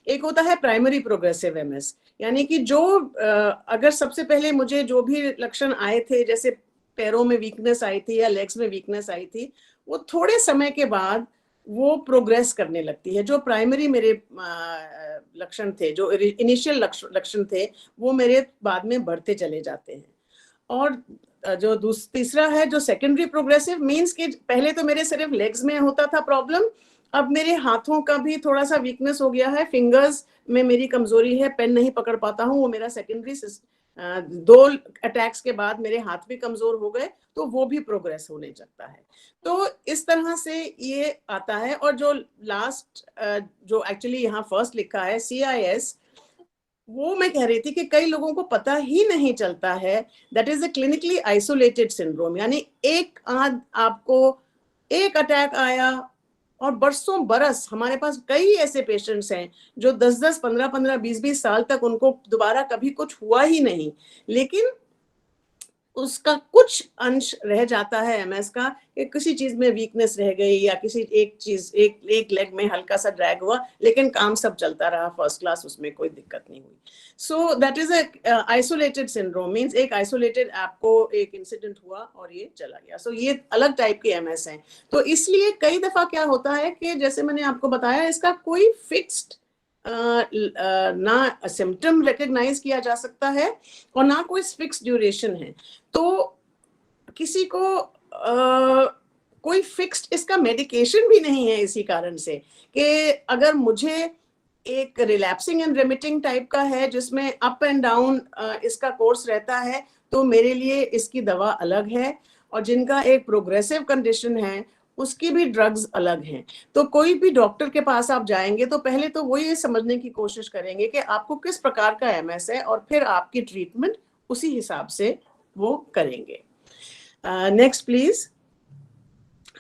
एक होता है प्राइमरी प्रोग्रेसिव MS, यानी कि जो अगर सबसे पहले मुझे जो भी लक्षण आए थे, जैसे पैरों में वीकनेस आई थी या लेग्स में वीकनेस आई थी, वो थोड़े समय के बाद वो प्रोग्रेस करने लगती है। जो प्राइमरी मेरे लक्षण थे, जो इनिशियल लक्षण थे, वो मेरे बाद में बढ़ते चले जाते हैं। और जो तीसरा है जो सेकेंडरी प्रोग्रेसिव, मीन्स कि पहले तो मेरे सिर्फ लेग्स में होता था प्रॉब्लम, अब मेरे हाथों का भी थोड़ा सा वीकनेस हो गया है, फिंगर्स में मेरी कमजोरी है, पेन नहीं पकड़ पाता हूँ, वो मेरा सेकेंडरी 2 अटैक्स के बाद मेरे हाथ भी कमजोर हो गए, तो वो भी प्रोग्रेस होने लगता है। तो इस तरह से ये आता है। और जो लास्ट जो एक्चुअली यहाँ फर्स्ट लिखा है CIS, वो मैं कह रही थी कि कई लोगों को पता ही नहीं चलता है, that is a clinically isolated syndrome, यानी एक आपको एक अटैक आया और बरसों बरस, हमारे पास कई ऐसे पेशेंट्स हैं जो 10-10, 15-15, 20-20 साल तक उनको दोबारा कभी कुछ हुआ ही नहीं, लेकिन उसका कुछ अंश रह जाता है MS का, कि किसी चीज में वीकनेस रह गई या किसी एक लेग में हल्का सा ड्रैग हुआ, लेकिन काम सब चलता रहा फर्स्ट क्लास, उसमें कोई दिक्कत नहीं हुई। So that is a isolated syndrome, means एक आइसोलेटेड आपको एक इंसिडेंट हुआ और ये चला गया। सो ये अलग टाइप के MS हैं। तो इसलिए कई दफा क्या होता है कि जैसे मैंने आपको बताया, इसका कोई फिक्स्ड ना सिम्टम रिकग्नाइज किया जा सकता है और ना कोई फिक्स ड्यूरेशन है। तो किसी को कोई फिक्स्ड इसका मेडिकेशन भी नहीं है, इसी कारण से कि अगर मुझे एक रिलैप्सिंग एंड रेमिटिंग टाइप का है जिसमें अप एंड डाउन इसका कोर्स रहता है, तो मेरे लिए इसकी दवा अलग है, और जिनका एक प्रोग्रेसिव कंडीशन है उसकी भी ड्रग्स अलग हैं। तो कोई भी डॉक्टर के पास आप जाएंगे तो पहले तो वो ये समझने की कोशिश करेंगे कि आपको किस प्रकार का MS है, और फिर आपकी ट्रीटमेंट उसी हिसाब से वो करेंगे। Next please.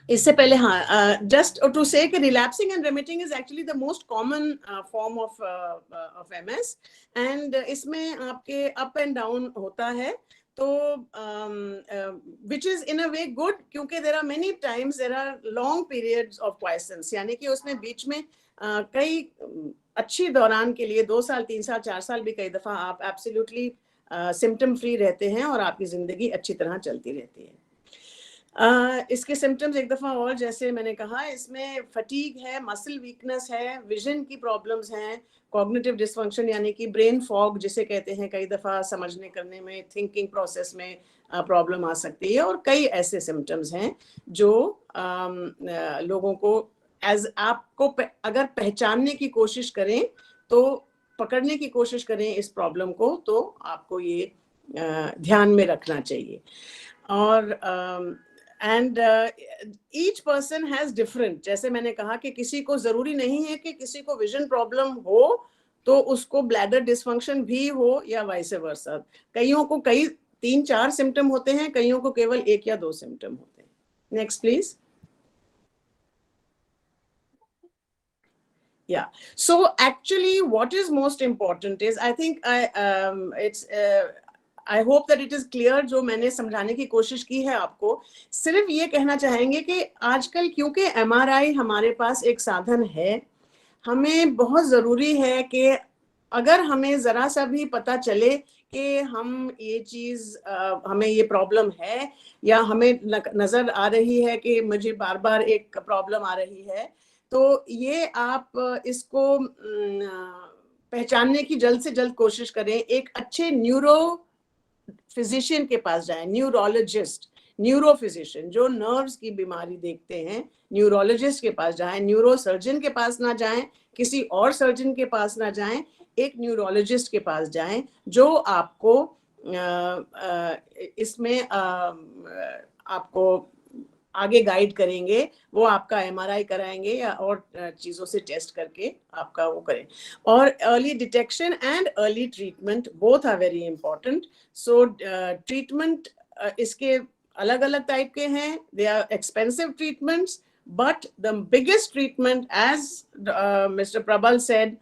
इससे पहले हाँ, जस्ट टू से कि relapsing and remitting is actually the most common form of MS, and इसमें आपके अप एंड डाउन होता है, तो which is in a way good, क्योंकि there are many times there are long periods of quiescence, यानी कि उसमें बीच में कई अच्छी दौरान के लिए 2 साल, 3 साल, 4 साल भी कई दफा आप एब्सोल्युटली सिम्टम फ्री रहते हैं और आपकी जिंदगी अच्छी तरह चलती रहती है। इसके सिम्टम्स एक दफा और, जैसे मैंने कहा, इसमें फटीग है, मसल वीकनेस है, विजन की प्रॉब्लम्स हैं, कॉग्निटिव डिसफंक्शन यानी कि ब्रेन फॉग जिसे कहते हैं, कई दफा समझने करने में, थिंकिंग प्रोसेस में प्रॉब्लम आ सकती है, और कई ऐसे सिम्टम्स हैं जो लोगों को आपको अगर पहचानने की कोशिश करें, तो पकड़ने की कोशिश करें इस प्रॉब्लम को, तो आपको ये ध्यान में रखना चाहिए। और and each person has different, जैसे मैंने कहा कि किसी को जरूरी नहीं है कि किसी को विजन प्रॉब्लम हो तो उसको ब्लैडर डिसफंक्शन भी हो, या वाइस वर्सा। कईयों को कई 3-4 सिम्टम होते हैं, कईयों को केवल 1 या 2 सिम्टम होते हैं। Next please. Yeah, so actually what is most important is, I think I hope that it is clear, जो मैंने समझाने की कोशिश की है आपको, सिर्फ ये कहना चाहेंगे कि आजकल क्योंकि MRI हमारे पास एक साधन है, हमें बहुत जरूरी है कि अगर हमें जरा सा भी पता चले कि हम ये चीज हमें ये प्रॉब्लम है, या हमें नजर आ रही है कि मुझे बार बार एक प्रॉब्लम आ रही है, तो ये आप इसको पहचानने की जल्द से जल्द कोशिश करें। एक अच्छे न्यूरो फिजिशियन के पास जाएं, न्यूरोलॉजिस्ट, न्यूरो फिजिशियन जो नर्व्स की बीमारी देखते हैं, न्यूरोलॉजिस्ट के पास जाएं, न्यूरो सर्जन के पास ना जाएं, किसी और सर्जन के पास ना जाएं, एक न्यूरोलॉजिस्ट के पास जाएं जो आपको इसमें आपको आगे गाइड करेंगे। वो आपका MRI कराएंगे या और चीजों से टेस्ट करके आपका वो करें। और early detection and early treatment both are very important. So treatment इसके अलग अलग टाइप के हैं, they are expensive treatments, but the biggest treatment, as Mr. Prabal said,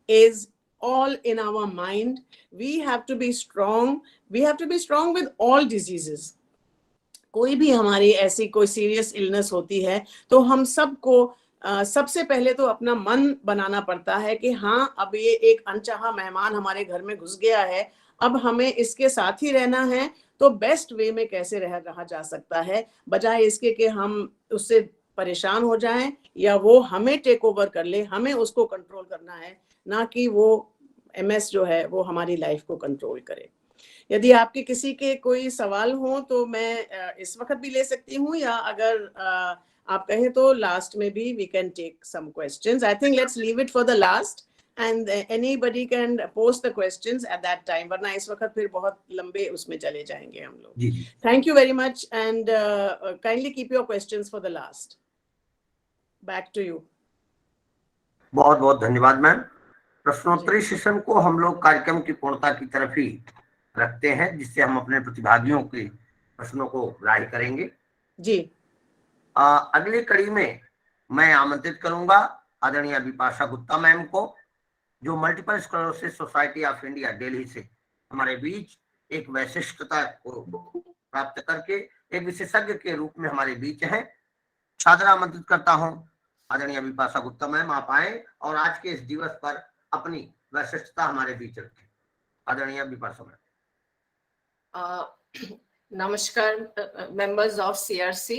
is all in our mind. We have to be strong. We have to be strong with all diseases. कोई भी हमारी ऐसी कोई serious illness होती है तो हम सबको सबसे पहले तो अपना मन बनाना पड़ता है कि हाँ, अब ये एक अनचाहा मेहमान हमारे घर में घुस गया है, अब हमें इसके साथ ही रहना है, तो बेस्ट वे में कैसे रहा जा सकता है, बजाय इसके कि हम उससे परेशान हो जाएं या वो हमें टेक ओवर कर ले, हमें उसको कंट्रोल करना है, ना कि वो MS जो है वो हमारी लाइफ को कंट्रोल करे। यदि आपके किसी के कोई सवाल हो तो मैं इस वक्त भी ले सकती हूँ, या अगर आप कहें तो लास्ट में भी we can take some questions. I think let's leave it for the last and anybody can post the questions at that time, वरना इस वक्त फिर बहुत लंबे उसमें चले जाएंगे हम लोग। जी जी। Thank you very much and kindly keep your questions for the last. Back to you. बहुत बहुत धन्यवाद मैम। प्रश्नोत्तरी सेशन को हम लोग कार्यक्रम की पूर्णता की तरफ ही रखते हैं, जिससे हम अपने प्रतिभागियों के प्रश्नों को ग्राह्य करेंगे। जी। अगली कड़ी में मैं आमंत्रित करूंगा आदरणीय बिपाशा गुप्ता मैम को, जो multiple sclerosis society of India Delhi से हमारे बीच एक वैशिष्टता को प्राप्त करके एक विशेषज्ञ के रूप में हमारे बीच हैं। सादर आमंत्रित करता हूं आदरणीय बिपाशा गुप्ता मैम, आप आए और आज के इस दिवस पर अपनी वैशिष्टता हमारे बीच रखें। आदरणीय बिपाशा मैम। नमस्कार मेंबर्स ऑफ CRC,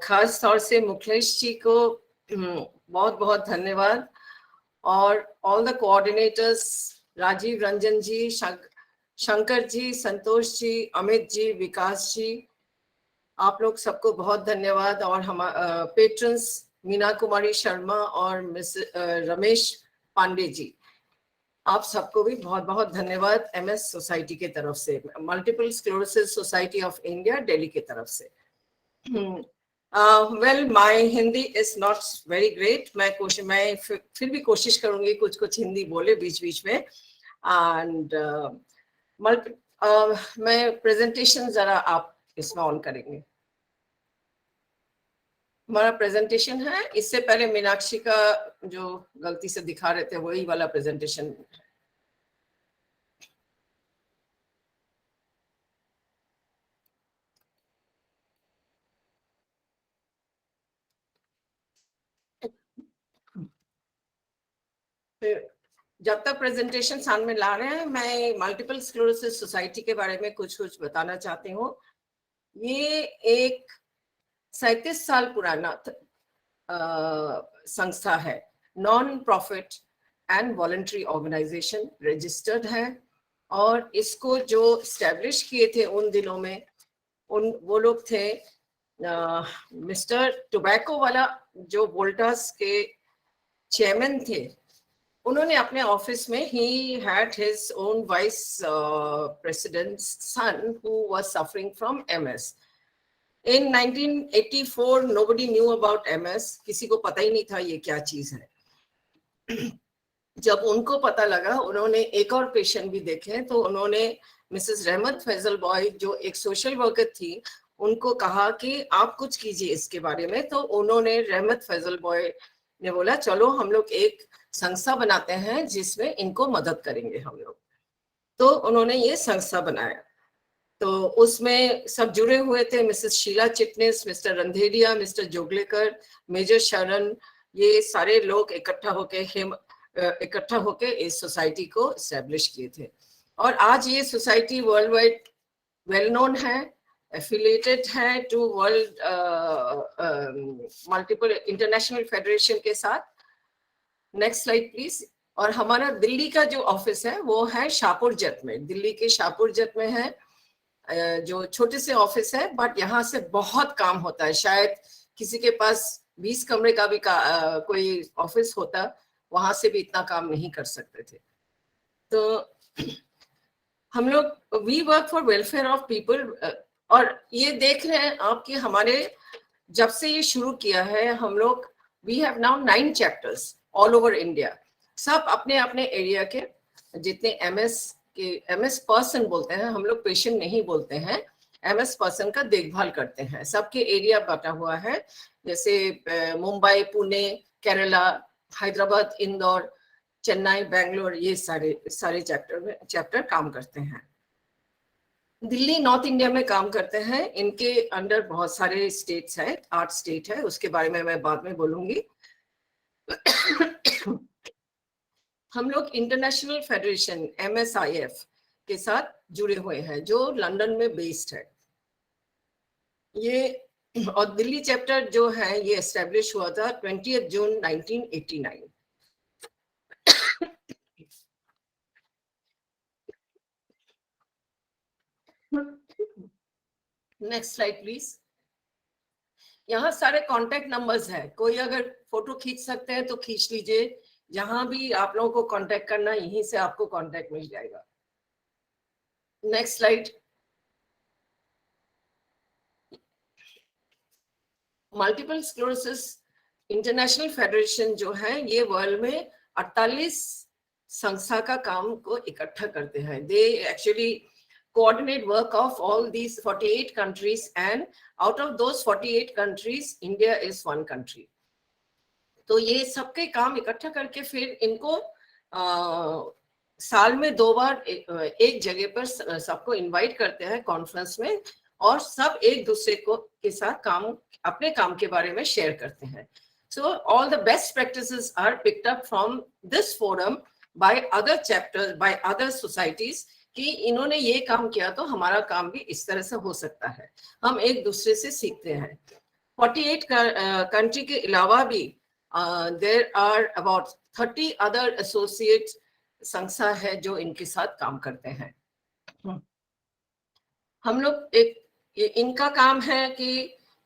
खास तौर से मुखलेश जी को बहुत बहुत धन्यवाद, और all the coordinators Rajiv Ranjan ji, Shankar ji, Santosh ji, Amit ji, Vikas ji, आप लोग सबको बहुत धन्यवाद। और हम पेट्रन्स मीना कुमारी शर्मा और मिस रमेश पांडे जी, आप सबको भी बहुत बहुत धन्यवाद MS सोसाइटी के तरफ से, multiple sclerosis society of India Delhi की तरफ से। Well my Hindi is not very great, मैं फिर भी कोशिश करूंगी कुछ कुछ हिंदी बोले बीच बीच में। एंड मैं प्रेजेंटेशन जरा आप इसमें ऑन करेंगे। हमारा प्रेजेंटेशन है, इससे पहले मीनाक्षी का जो गलती से दिखा रहे थे वही वाला प्रेजेंटेशन। जब तक प्रेजेंटेशन सामने ला रहे हैं, मैं मल्टीपल स्क्लेरोसिस सोसाइटी के बारे में कुछ कुछ बताना चाहती हूँ। ये एक 37 साल पुराना संस्था है, non profit and voluntary organisation, registered है, और इसको जो स्टैब्लिश किए थे उन दिनों में वो लोग थे मिस्टर टोबैको वाला जो वोल्टास के चेयरमैन थे। उन्होंने अपने ऑफिस में ही had his own vice president son who was suffering from MS। In 1984 nobody knew about MS, किसी को पता ही नहीं था ये क्या चीज है। जब उनको पता लगा, उन्होंने एक और पेशेंट भी देखे, तो उन्होंने मिसेस रहमत फैजल बॉय जो एक सोशल वर्कर थी, उनको कहा कि आप कुछ कीजिए इसके बारे में। तो उन्होंने रहमत फैजल बॉय ने बोला चलो हम लोग एक संस्था बनाते हैं जिसमें इनको मदद करेंगे हम लोग। तो उन्होंने ये संस्था बनाया। तो उसमें सब जुड़े हुए थे, Mrs Sheela Chitnis, Mr Randheria, Mr Joglekar, Major Sharan, ये सारे लोग इकट्ठा होके इस सोसाइटी को एस्टेब्लिश किए थे। और आज ये society world wide well known है, एफिलिएटेड है to world multiple international federation के साथ। Next slide please. और हमारा दिल्ली का जो ऑफिस है वो है शाहपुर जत में, दिल्ली के शाहपुर जत में है, जो छोटे से ऑफिस है, बट यहाँ से बहुत काम होता है। शायद किसी के पास 20 कमरे का भी कोई ऑफिस होता, वहां से भी इतना काम नहीं कर सकते थे। तो हम लोग we work for welfare of people. और ये देख रहे हैं आपके हमारे जब से ये शुरू किया है हम लोग, we have now 9 chapters all over India. सब अपने अपने एरिया के जितने MS पर्सन बोलते हैं, हम लोग पेशेंट नहीं बोलते हैं, MS पर्सन का देखभाल करते हैं। सबके एरिया बटा हुआ है, जैसे मुंबई, पुणे, केरला, हैदराबाद, इंदौर, चेन्नई, बेंगलोर, ये सारे चैप्टर काम करते हैं। दिल्ली नॉर्थ इंडिया में काम करते हैं। इनके अंडर बहुत सारे स्टेट्स है, 8 स्टेट है, उसके बारे में मैं बाद में बोलूंगी। हम लोग इंटरनेशनल फेडरेशन MSIF के साथ जुड़े हुए हैं, जो लंदन में बेस्ड है। ये और दिल्ली चैप्टर जो है ये एस्टेब्लिश हुआ था 20 जून 1989। Next slide please. यहाँ सारे कांटेक्ट नंबर्स है, कोई अगर फोटो खींच सकते हैं तो खींच लीजिए, जहां भी आप लोगों को कांटेक्ट करना यहीं से आपको कांटेक्ट मिल जाएगा। Next slide. Multiple sclerosis international federation जो है ये वर्ल्ड में 48 संस्था का काम को इकट्ठा करते हैं। They actually coordinate work of all these 48 countries, and out of those 48 countries India is one country. तो ये सबके काम इकट्ठा करके फिर इनको साल में 2 बार एक जगह पर सबको इनवाइट करते हैं कॉन्फ्रेंस में, और सब एक दूसरे को के साथ काम अपने काम के बारे में शेयर करते हैं। So all the best practices are picked up from this forum by other chapters, by other societies, कि इन्होंने ये काम किया तो हमारा काम भी इस तरह से हो सकता है, हम एक दूसरे से सीखते हैं। 48 कंट्री के अलावा भी there are about 30 other associate संस्था है जो इनके साथ काम करते हैं। हम लोग इनका काम है कि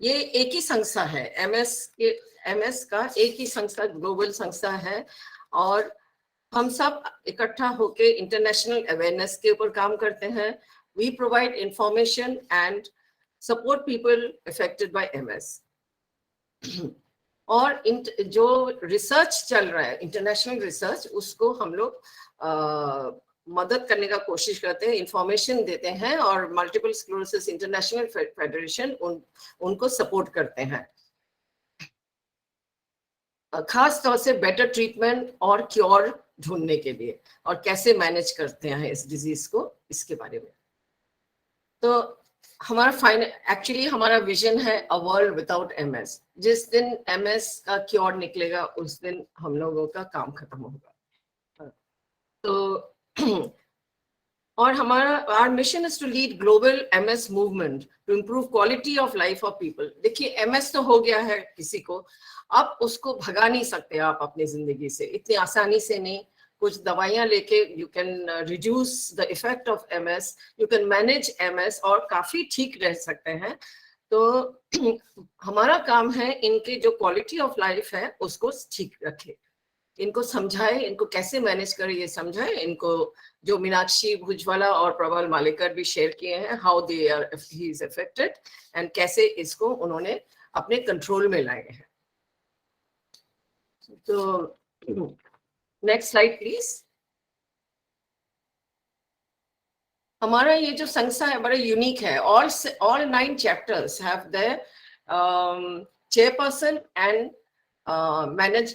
ये एक ही संस्था है, एमएस का एक ही संस्था, ग्लोबल संस्था है, और हम सब इकट्ठा होके इंटरनेशनल अवेयरनेस के ऊपर काम करते हैं। We provide information and support people affected by MS. और जो रिसर्च चल रहा है, इंटरनेशनल रिसर्च, उसको हम लोग मदद करने का कोशिश करते हैं, इंफॉर्मेशन देते हैं, और मल्टीपल स्क्लेरोसिस इंटरनेशनल फेडरेशन उनको सपोर्ट करते हैं, खास तौर से बेटर ट्रीटमेंट और क्योर ढूंढने के लिए, और कैसे मैनेज करते हैं इस डिजीज को, इसके बारे में। तो हमारा एक्चुअली हमारा विजन है अ वर्ल्ड विदाउट एमएस। जिस दिन एमएस का क्योर निकलेगा उस दिन हम लोगों का काम खत्म होगा। तो और हमारा our mission is to lead global MS movement to improve quality of life of people. देखिए, एमएस तो हो गया है किसी को, अब उसको भगा नहीं सकते आप अपनी जिंदगी से इतनी आसानी से नहीं। कुछ दवाइयां लेके you can reduce the effect of MS, you can manage MS और काफी ठीक रह सकते हैं। तो हमारा काम है इनके जो क्वालिटी ऑफ लाइफ है उसको ठीक रखे, इनको समझाए, इनको कैसे मैनेज करे ये समझाए। इनको जो मीनाक्षी भुजवाला और प्रबल मालेकर भी शेयर किए हैं, how they are he is affected and कैसे इसको उन्होंने अपने कंट्रोल में लाए हैं। तो नेक्स्ट स्लाइड प्लीज। हमारा ये जो संस्था है बड़ा यूनिक है। All 9 chapters have their chairperson and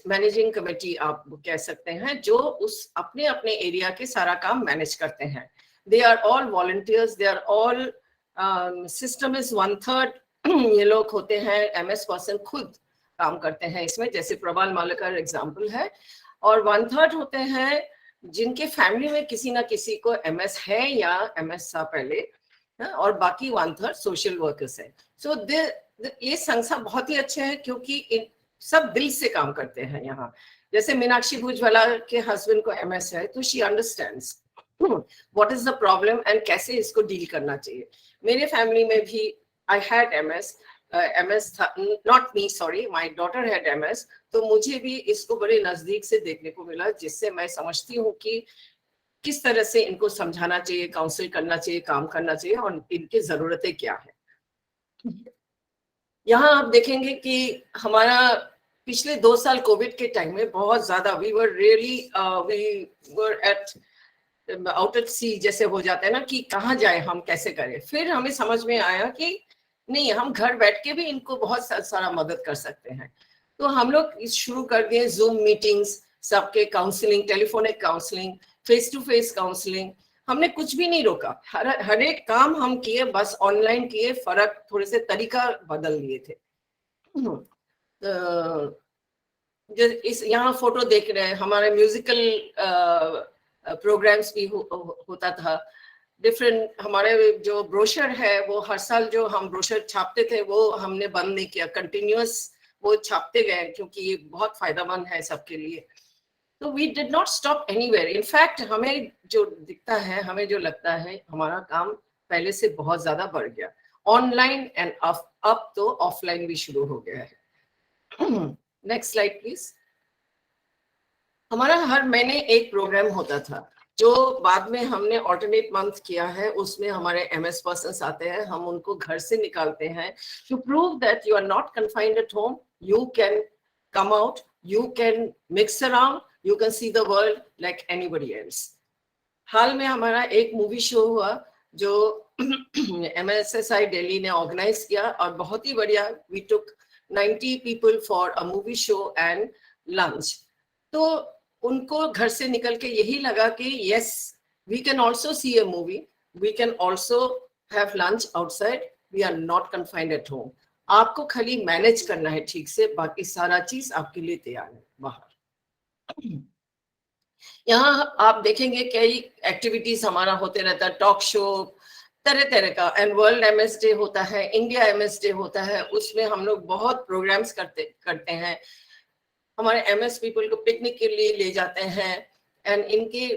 managing committee, आप कह सकते हैं, जो उस अपने अपने एरिया के सारा काम मैनेज करते हैं। They are all volunteers, they are all system is 1/3 ये लोग होते हैं, एमएस पर्सन खुद काम करते हैं इसमें, जैसे प्रबल मालेकर एग्जाम्पल है। और 1/3 होते हैं जिनके फैमिली में किसी ना किसी को एमएस है या एमएस था पहले, और बाकी 1/3 सोशल वर्कर्स है। सो ये संस्था बहुत ही अच्छे है क्योंकि सब दिल से काम करते हैं यहाँ। जैसे मीनाक्षी भुजवाला के हस्बैंड को एमएस है, तो she understands what is the problem and कैसे इसको डील करना चाहिए। मेरे फैमिली में भी आई हैड एमएस था, not me, sorry, my daughter had MS, तो मुझे भी इसको बड़े नजदीक से देखने को मिला, जिससे मैं समझती हूँ कि किस तरह से इनको समझाना चाहिए, काउंसिल करना चाहिए, काम करना चाहिए, और इनकी जरूरतें क्या है। यहाँ आप देखेंगे कि हमारा पिछले 2 साल कोविड के टाइम में बहुत ज्यादा we were at out at sea, जैसे हो जाता है ना कि कहाँ जाए हम, कैसे करें। फिर हमें समझ में आया कि नहीं, हम घर बैठ के भी इनको बहुत सारा मदद कर सकते हैं। तो हम लोग शुरू कर दिए जूम मीटिंग्स, सबके counselling, telephonic counselling, face to face counselling. हमने कुछ भी नहीं रोका, हर एक काम हम किए, बस ऑनलाइन किए, फर्क थोड़े से तरीका बदल लिए थे। जो इस यहाँ फोटो देख रहे हैं, हमारे म्यूजिकल प्रोग्राम्स भी होता था। डिफरेंट, हमारे जो ब्रोशर है वो हर साल जो हम ब्रोशर छापते थे वो हमने बंद नहीं किया, कंटिन्यूअस वो छापते गए क्योंकि ये बहुत फायदेमंद है सबके लिए। तो we did not stop anywhere. In fact हमें जो दिखता है, हमें जो लगता है, हमारा काम पहले से बहुत ज्यादा बढ़ गया, ऑनलाइन एंड अब तो ऑफलाइन भी शुरू हो गया है। Next slide please. हमारा हर महीने एक प्रोग्राम होता था जो बाद में हमने ऑल्टरनेट मंथ किया है। उसमें हमारे एमएस पर्सन्स आते हैं, हम उनको घर से निकालते हैं to prove that you are not confined at home, you can come out, you can mix around, you can see the world like anybody else. हाल में हमारा एक मूवी शो हुआ जो MSSI दिल्ली ने ऑर्गेनाइज किया और बहुत ही बढ़िया। We took 90 people for a movie show and lunch. तो उनको घर से निकल के यही लगा कि yes, we can also see a movie, we can also have lunch outside, we are not confined at home. आपको खाली मैनेज करना है ठीक से, बाकी सारा चीज आपके लिए तैयार है बाहर। यहाँ आप देखेंगे कई एक्टिविटीज हमारा होते रहता है, टॉक शो तरह तरह का, एंड वर्ल्ड MS डे होता है, इंडिया MS डे होता है, उसमें हम लोग बहुत प्रोग्राम्स करते हैं। हमारे MS पीपल को पिकनिक के लिए ले जाते हैं एंड इनके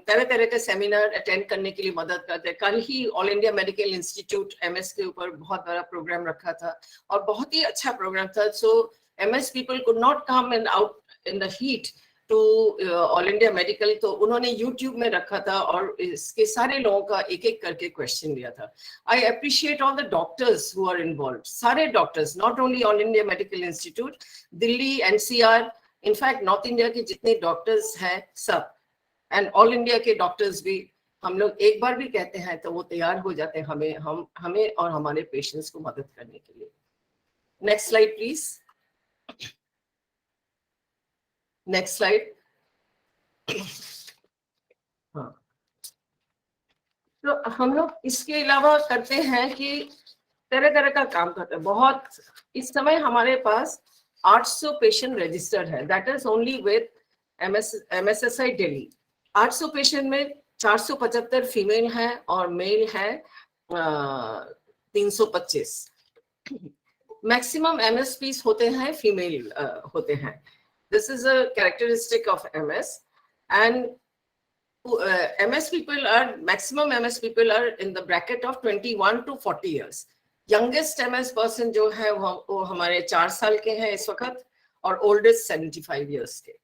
तरह तरह के सेमिनार अटेंड करने के लिए मदद करते हैं। कल ही All India Medical Institute MS के ऊपर बहुत बड़ा प्रोग्राम रखा था और बहुत ही अच्छा प्रोग्राम था। So MS people could not come and out in the heat to All India Medical, तो उन्होंने यूट्यूब में रखा था और इसके सारे लोगों का एक एक करके क्वेश्चन लिया था। I appreciate all the doctors who are involve, सारे doctors, not only All India Medical Institute, Delhi, NCR, in fact North India के जितने डॉक्टर्स हैं सब, एंड ऑल इंडिया के डॉक्टर्स भी। हम लोग एक बार भी कहते हैं तो वो तैयार हो जाते हैं हमें और हमारे पेशेंट्स को मदद करने के लिए। Next slide please. Next slide. हाँ, तो हम लोग इसके अलावा करते हैं कि तरह तरह का काम करते हैं बहुत। इस समय हमारे पास 800 पेशेंट रजिस्टर्ड है, that is only with MSSI Delhi. 800 patient में 475 फीमेल है और मेल है 325। मैक्सिमम MSPs होते हैं फीमेल होते हैं। This is a characteristic of MS, and MS people are, maximum MS people are in the bracket of 21 to 40 years. Youngest MS person जो है वो हमारे 4 साल के हैं इस वक्त और oldest 75 years के।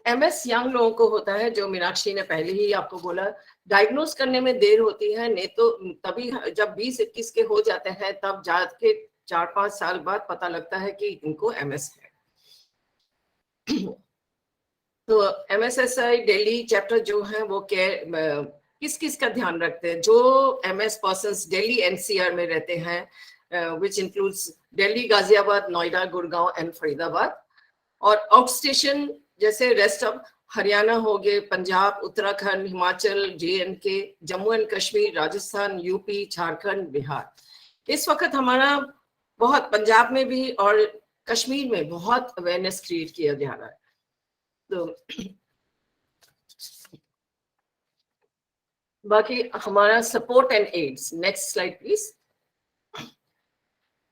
MS यंग लोगों को होता है, जो मीनाक्षी ने पहले ही आपको बोला, डायग्नोज करने में देर होती है, नहीं तो तभी जब 20-21 के हो जाते हैं तब जाके 4-5 साल बाद पता लगता है कि इनको MS है। तो MSSI दिल्ली चैप्टर जो है वो किस किस का ध्यान रखते हैं? जो MS पर्सन्स दिल्ली NCR में रहते हैं, which includes Delhi, Ghaziabad, Noida, Gurgaon and Faridabad, और आउट स्टेशन जैसे रेस्ट ऑफ हरियाणा हो गए, Punjab, Uttarakhand, Himachal, JNK, Jammu and Kashmir, Rajasthan, UP, Jharkhand, Bihar. इस वक्त हमारा बहुत पंजाब में भी और कश्मीर में बहुत अवेयरनेस क्रिएट किया जा रहा है। तो बाकी हमारा support and aids. Next slide please.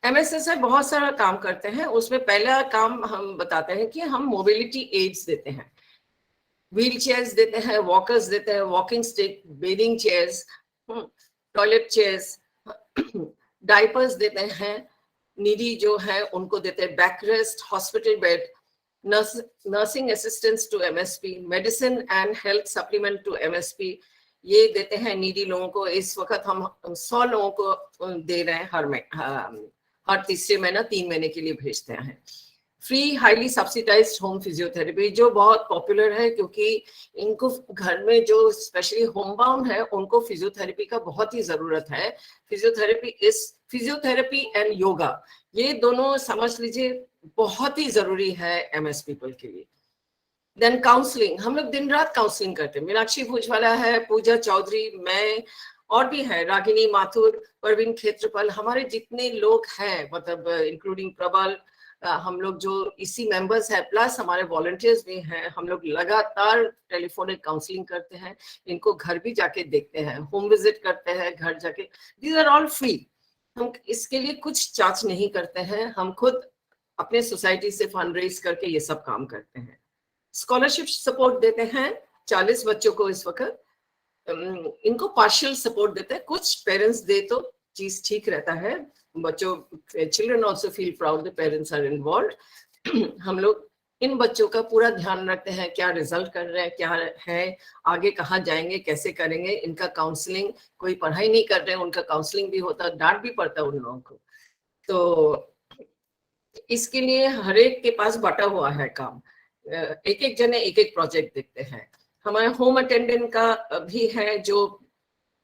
MSSI बहुत सारा काम करते हैं, उसमें पहला काम हम बताते हैं कि हम मोबिलिटी एड्स देते हैं, व्हील चेयर्स देते हैं, वॉकर्स देते हैं, walking stick, bedding chairs, toilet chairs, diapers देते हैं, नीडी जो है उनको देते हैं back rest, hospital bed, nursing assistance to MSP, medicine and health supplement to MSP, ये देते हैं नीडी लोगों को। इस वक्त हम 100 लोगों को दे रहे हैं, हर तीसरे महीना 3 महीने के लिए भेजते हैं। Free highly subsidised home physiotherapy जो बहुत पॉपुलर है, क्योंकि इनको घर में जो स्पेशली होम बाउंड है उनको फिजियोथेरेपी का बहुत ही जरूरत है। फिजियोथेरेपी एंड योगा, ये दोनों समझ लीजिए बहुत ही जरूरी है MS पीपल के लिए। देन काउंसलिंग, हम लोग दिन रात काउंसलिंग करते हैं। मीनाक्षी भुजवाला है, पूजा चौधरी, मैं और भी है, रागिनी माथुर, परवीन क्षेत्रपाल, हमारे जितने लोग हैं, मतलब इंक्लूडिंग प्रबल, हम लोग जो इसी मेंबर्स है प्लस हमारे वॉलंटियर्स भी हैं, हम लोग लगातार टेलीफोनिक काउंसलिंग करते हैं, इनको घर भी जाके देखते हैं, होम विजिट करते हैं घर जाके। दीज आर ऑल फ्री, हम इसके लिए कुछ चार्ज नहीं करते हैं, हम खुद अपने सोसाइटी से फंड रेज करके ये सब काम करते हैं। स्कॉलरशिप सपोर्ट देते हैं 40 बच्चों को इस वक्त, इनको पार्शियल सपोर्ट देते हैं, कुछ पेरेंट्स दे तो चीज ठीक रहता है, बच्चों children also feel proud the parents are involve. हम लोग इन बच्चों का पूरा ध्यान रखते हैं, क्या रिजल्ट कर रहे हैं, क्या है, आगे कहाँ जाएंगे, कैसे करेंगे, इनका काउंसलिंग, कोई पढ़ाई नहीं कर रहे हैं उनका काउंसलिंग भी होता है, डांट भी पड़ता है उन लोगों को। तो इसके लिए हर एक के पास बटा हुआ है काम, एक एक जने एक एक प्रोजेक्ट देखते हैं। हमारे होम अटेंडेंट का भी है जो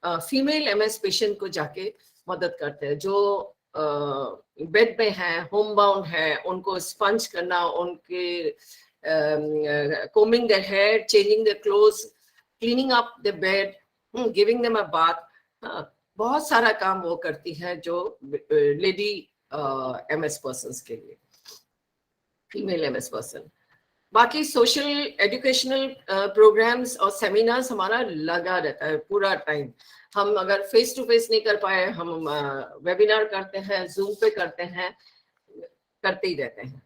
फीमेल एमएस पेशेंट को जाके मदद करते हैं, जो बेड में है, होम बाउंड है, उनको स्पंज करना, उनके combing the hair, changing the clothes, cleaning up the bed, giving them a bath, बहुत सारा काम वो करती है जो लेडी एमएस पर्सन्स के लिए, फीमेल एमएस पर्सन। बाकी सोशल एजुकेशनल प्रोग्राम्स और सेमिनार्स हमारा लगा रहता है पूरा टाइम। हम अगर फेस टू फेस नहीं कर पाए, हम वेबिनार करते हैं, जूम पे करते हैं, करते ही रहते हैं।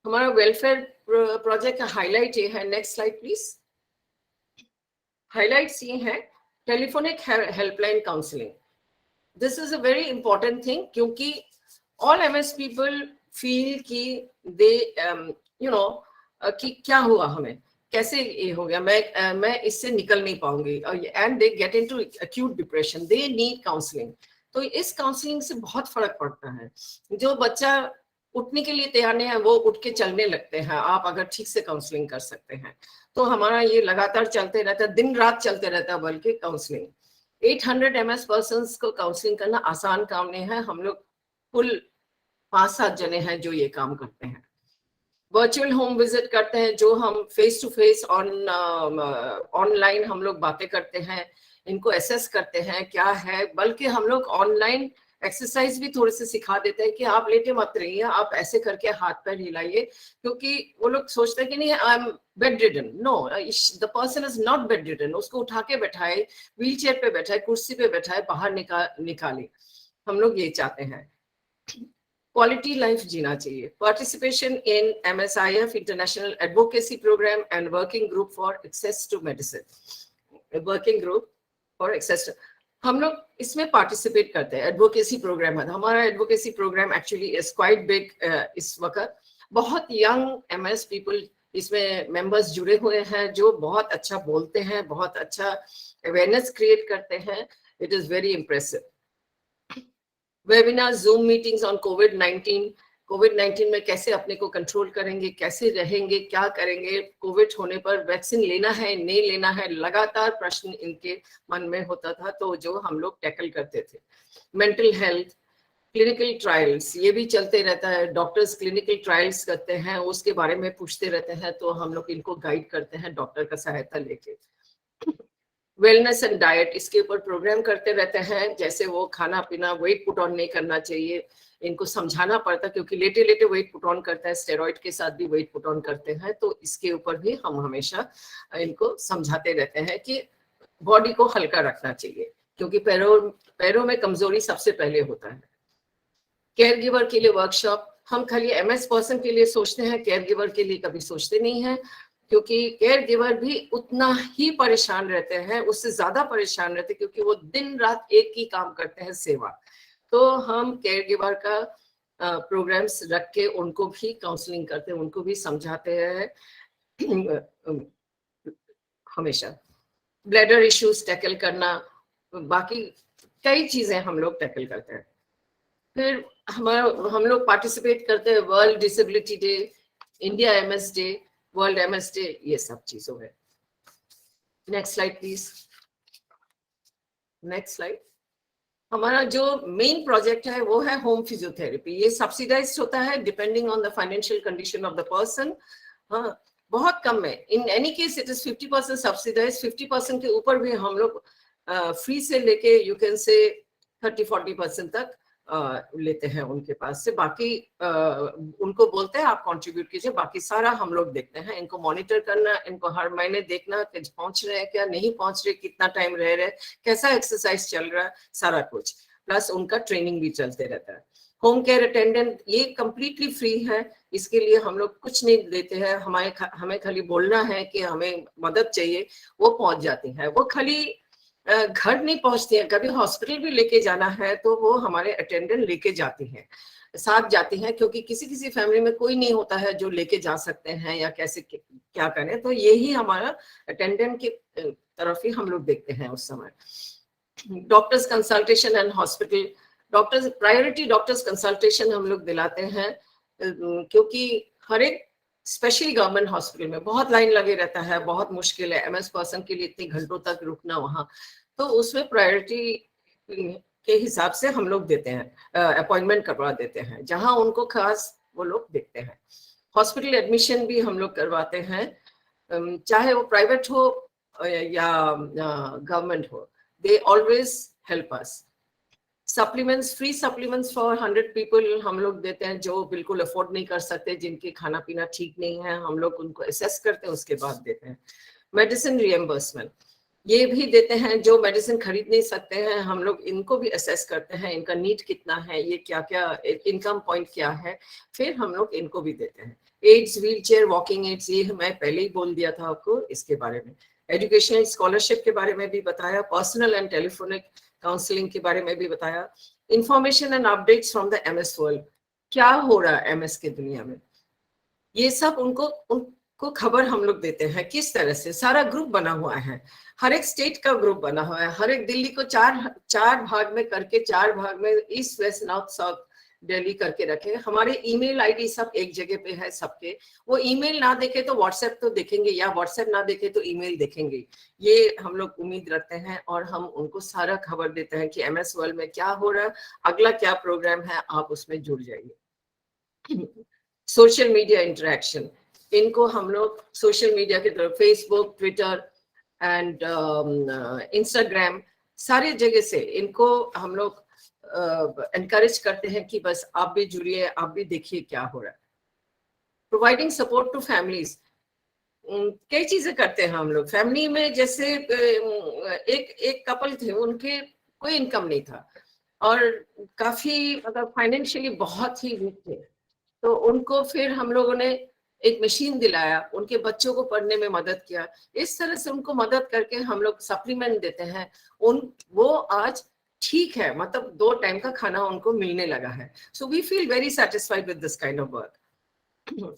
हमारा वेलफेयर प्रोजेक्ट का हाईलाइट ये है, नेक्स्ट स्लाइड प्लीज। हाईलाइट्स ये है telephonic helpline counselling. This is a very important thing, क्योंकि ऑल एमएस पीपल फील कि दे यू नो कि क्या हुआ, हमें कैसे ये हो गया, मैं इससे निकल नहीं पाऊंगी, and they get into acute depression, they need counselling. तो इस काउंसलिंग से बहुत फर्क पड़ता है। जो बच्चा उठने के लिए तैयार नहीं है वो उठ के चलने लगते हैं, आप अगर ठीक से काउंसलिंग कर सकते हैं। तो हमारा ये लगातार चलते रहता है, दिन रात चलते रहता है बल्कि काउंसलिंग। 800 एमएस पर्सन्स को काउंसलिंग करना आसान काम नहीं है। हम लोग कुल 5-7 जने हैं जो ये काम करते हैं। वर्चुअल होम विजिट करते हैं, जो हम फेस टू फेस ऑनलाइन हम लोग बातें करते हैं, इनको असेस करते हैं क्या है, बल्कि हम लोग ऑनलाइन एक्सरसाइज भी थोड़े से सिखा देते हैं कि आप लेटे मत रहिए, आप ऐसे करके हाथ पैर हिलाइए, क्योंकि वो लोग सोचते हैं कि नहीं I am bedridden. No, the person is not bedridden. उसको उठा के बैठाए, व्हील चेयर पे बैठाए, कुर्सी पे बैठाए, बाहर निकाले। हम लोग ये चाहते हैं। क्वालिटी लाइफ जीना चाहिए। Participation in MSIF international advocacy programme and working group for access to medicine. Working group for access, हम लोग इसमें पार्टिसिपेट करते हैं। एडवोकेसी प्रोग्राम है हमारा, advocacy programme actually is quite big इस वक्त। बहुत यंग MS पीपल इसमें मेंबर्स जुड़े हुए हैं जो बहुत अच्छा बोलते हैं, बहुत अच्छा अवेयरनेस क्रिएट करते हैं। It is very impressive. Webinar, zoom meetings on कोविड-19 में कैसे अपने को कंट्रोल करेंगे, कैसे रहेंगे, क्या करेंगे, कोविड होने पर वैक्सीन लेना है नहीं लेना है, लगातार प्रश्न इनके मन में होता था, तो जो हम लोग टैकल करते थे। मेंटल हेल्थ, क्लिनिकल ट्रायल्स, ये भी चलते रहता है। डॉक्टर्स क्लिनिकल ट्रायल्स करते हैं, उसके बारे में पूछते रहते हैं, तो हम लोग इनको गाइड करते हैं डॉक्टर का सहायता लेके। वेलनेस एंड डाइट, इसके ऊपर प्रोग्राम करते रहते हैं, जैसे वो खाना पीना, वेट पुट ऑन नहीं करना चाहिए, इनको समझाना पड़ता है, क्योंकि लेटे लेटे वेट पुट ऑन करता है, स्टेरॉइड के साथ भी वेट पुट ऑन करते हैं, तो इसके ऊपर भी हम हमेशा इनको समझाते रहते हैं कि बॉडी को हल्का रखना चाहिए, क्योंकि पैरों में कमजोरी सबसे पहले होता है। केयर गिवर के लिए वर्कशॉप, हम खाली MS पर्सन के लिए सोचते हैं, केयर गिवर के लिए कभी सोचते नहीं है, क्योंकि केयर गिवर भी उतना ही परेशान रहते हैं, उससे ज्यादा परेशान रहते हैं, क्योंकि वो दिन रात एक ही काम करते हैं, सेवा। तो हम केयर गिवर का प्रोग्राम्स रख के उनको भी काउंसलिंग करते हैं, उनको भी समझाते हैं हमेशा। ब्लैडर इश्यूज टैकल करना, बाकी कई चीजें हम लोग टैकल करते हैं। फिर हम लोग पार्टिसिपेट करते हैं world disability day, India MS day, world MS day, ये सब चीजों में। Next slide please. Next slide. हमारा जो मेन प्रोजेक्ट है वो है होम फिजियोथेरेपी। ये सब्सिडाइज्ड होता है depending on the financial condition of the person. हाँ, बहुत कम है। In any case it is 50% subsidise, 50% के ऊपर भी हम लोग फ्री से लेके यू कैन से 30-40% तक लेते हैं उनके पास से, बाकी उनको बोलते हैं आप कंट्रीब्यूट कीजिए, बाकी सारा हम लोग देखते हैं। इनको मॉनिटर करना, इनको हर महीने देखना कि पहुंच रहे हैं क्या, नहीं पहुंच रहे, कितना टाइम रह रहे, कैसा एक्सरसाइज चल रहा है, सारा कुछ, प्लस उनका ट्रेनिंग भी चलते रहता है। होम केयर अटेंडेंट ये कंप्लीटली फ्री है, इसके लिए हम लोग कुछ नहीं देते हैं, हमें खाली बोलना है कि हमें मदद चाहिए, वो पहुंच जाती है। वो खाली घर नहीं पहुंचती है, कभी हॉस्पिटल भी लेके जाना है तो वो हमारे अटेंडेंट लेके जाती हैं, साथ जाती हैं, क्योंकि किसी किसी फैमिली में कोई नहीं होता है जो लेके जा सकते हैं या कैसे क्या करें, तो यही हमारा अटेंडेंट की तरफ ही हम लोग देखते हैं उस समय। Doctors consultation and hospital, doctors priority doctors consultation हम लोग दिलाते हैं, क्योंकि हर एक स्पेशली गवर्नमेंट हॉस्पिटल में बहुत लाइन लगे रहता है, बहुत मुश्किल है MS पर्सन के लिए इतने घंटों तक रुकना वहाँ, तो उसमें प्रायोरिटी के हिसाब से हम लोग देते हैं, अपॉइंटमेंट करवा देते हैं, जहाँ उनको खास वो लोग देखते हैं। हॉस्पिटल एडमिशन भी हम लोग करवाते हैं, चाहे वो प्राइवेट हो या गवर्नमेंट हो, they always help us. Supplements, free supplements for 100 people हम लोग देते हैं जो बिल्कुल अफोर्ड नहीं कर सकते, जिनके खाना पीना ठीक नहीं है, हम लोग उनको असेस करते हैं, उसके बाद देते हैं। मेडिसिन रिएम्बर्समेंट ये भी देते हैं, जो मेडिसिन खरीद नहीं सकते हैं हम लोग इनको भी असेस करते हैं, इनका नीड कितना है, ये क्या क्या इनकम पॉइंट क्या है, फिर हम लोग इनको भी देते हैं। Aids, wheelchair, walking aids, ये मैं पहले ही बोल दिया था आपको इसके बारे में। एजुकेशनल स्कॉलरशिप के बारे में भी बताया, पर्सनल एंड टेलीफोनिक काउंसलिंग के बारे में भी बताया, information and updates from the MS world, क्या हो रहा है MS के दुनिया में, ये सब उनको खबर हम लोग देते हैं। किस तरह से सारा ग्रुप बना हुआ है, हर एक स्टेट का ग्रुप बना हुआ है, हर एक दिल्ली को चार भाग में करके, 4 भाग में, east west north south Delhi करके रखे। हमारे ईमेल आईडी सब एक जगह पे है सबके, वो ईमेल ना देखे तो व्हाट्सएप तो देखेंगे, या व्हाट्सएप ना देखे तो ईमेल देखेंगे, ये हम लोग उम्मीद रखते हैं। और हम उनको सारा खबर देते हैं कि MS वर्ल्ड में क्या हो रहा है, अगला क्या प्रोग्राम है, आप उसमें जुड़ जाइए। सोशल मीडिया इंटरेक्शन, इनको हम लोग सोशल मीडिया की तरफ, फेसबुक, ट्विटर एंड इंस्टाग्राम, सारी जगह से इनको हम लोग एनकरेज करते हैं कि बस आप भी जुड़िए, आप भी देखिए क्या हो रहा है। प्रोवाइडिंग सपोर्ट टू फैमिलीज, कई चीजें करते हैं हम लोग फैमिली में। जैसे एक कपल थे, उनके कोई इनकम नहीं था और काफी मतलब फाइनेंशियली बहुत ही वीक थे, तो उनको फिर हम लोगों ने एक मशीन दिलाया, उनके बच्चों को पढ़ने में मदद किया, इस तरह से उनको मदद करके हम लोग सप्लीमेंट देते हैं। वो आज ठीक है, मतलब 2 टाइम का खाना उनको मिलने लगा है। So we feel very satisfied with this kind of work.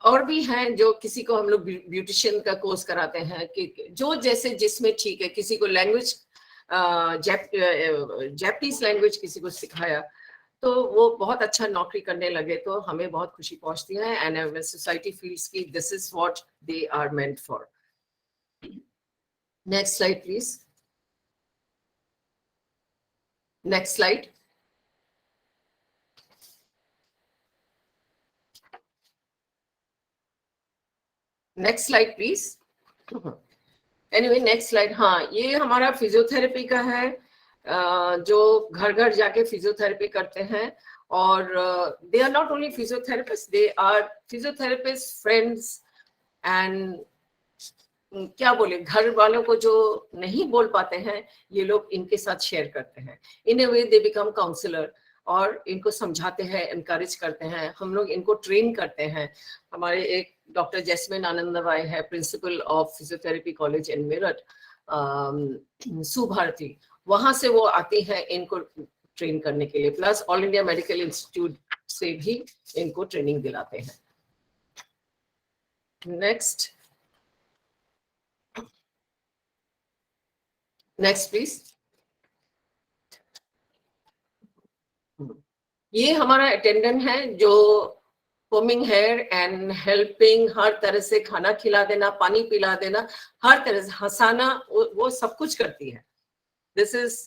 और भी हैं जो, किसी को हम लोग ब्यूटिशियन का कोर्स कराते हैं कि जो जैसे जिसमें ठीक है, किसी को लैंग्वेज जैपनीज लैंग्वेज किसी को सिखाया तो वो बहुत अच्छा नौकरी करने लगे, तो हमें बहुत खुशी पहुंचती है। एंड सोसाइटी फील्स की this is what they are meant for. Next slide please, next slide. Next slide please. Anyway next slide. हाँ, ये हमारा फिजियोथेरेपी का है, जो घर घर जाके फिजियोथेरेपी करते हैं। और they are not only physiotherapist, they are physiotherapist friends and क्या बोले, घर वालों को जो नहीं बोल पाते हैं ये लोग इनके साथ शेयर करते हैं। इन ए वे दे बिकम काउंसलर, और इनको समझाते हैं, एनकरेज करते हैं, हम लोग इनको ट्रेन करते हैं। हमारे एक डॉक्टर जैस्मिन आनंदवाई है, principle of physiotherapy college in Meerut, Subharti, वहां से वो आती है इनको ट्रेन करने के लिए, plus all India Medical institute से भी इनको ट्रेनिंग दिलाते हैं। Next please. ये हमारा अटेंडेंट है जो कोमिंग हेयर एंड हेल्पिंग, हर तरह से खाना खिला देना, पानी पिला देना, हर तरह से हंसाना, वो सब कुछ करती है। This is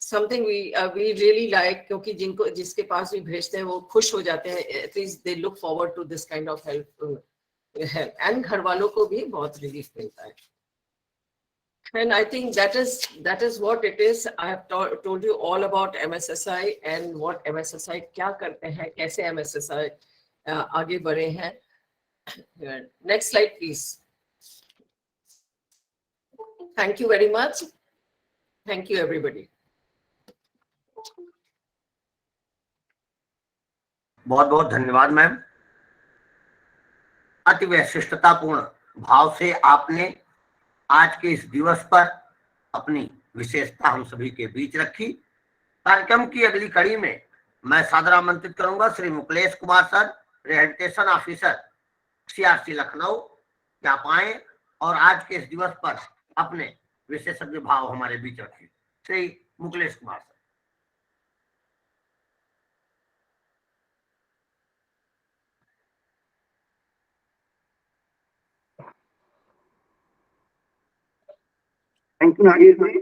something we really like, क्योंकि जिसके पास भी भेजते हैं वो खुश हो जाते हैं, at least they look forward to this kind of help, and घर वालों को भी बहुत रिलीफ मिलता है। And I think that is what it is. I have told you all about MSSI and what MSSI क्या करते हैं, कैसे MSSI आगे बढ़े हैं. Next slide, please. Thank you very much. Thank you, everybody. बहुत बहुत धन्यवाद मैम. अति विशिष्टतापूर्ण भाव से आपने आज के इस दिवस पर अपनी विशेषता हम सभी के बीच रखी. कार्यक्रम की अगली कड़ी में मैं सादर आमंत्रित करूंगा Shri Muklesh Kumar sir, rehabilitation officer CRC Lucknow, क्या पाए और आज के इस दिवस पर अपने विशेषज्ञ भाव हमारे बीच रखे. Shri Muklesh Kumar sir. Thank you Nagesh ji.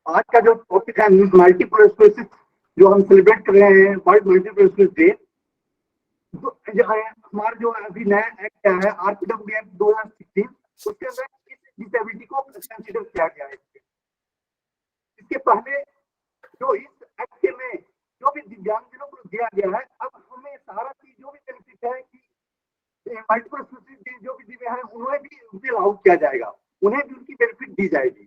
आज का जो टॉपिक है मल्टीपल स्क्लेरोसिस, जो हम सेलिब्रेट कर रहे हैं वर्ल्ड मल्टीपल स्क्लेरोसिस डे, जो हमारा जो अभी नया एक्ट आया है RPW एक्ट 2016, उसके अंदर इस डिसेबिलिटी को कंसीडर किया गया है. इसके पहले जो इस एक्ट में जो भी दिव्यांगजनों को दिया गया है, अब हमें सारा चीज जो भी बेनिफिट है कि मल्टीपल स्क्लेरोसिस जो भी दिव्यांग है उन्हें भी उनसे लागू किया जाएगा, उन्हें भी उनकी बेनिफिट दी जाएगी.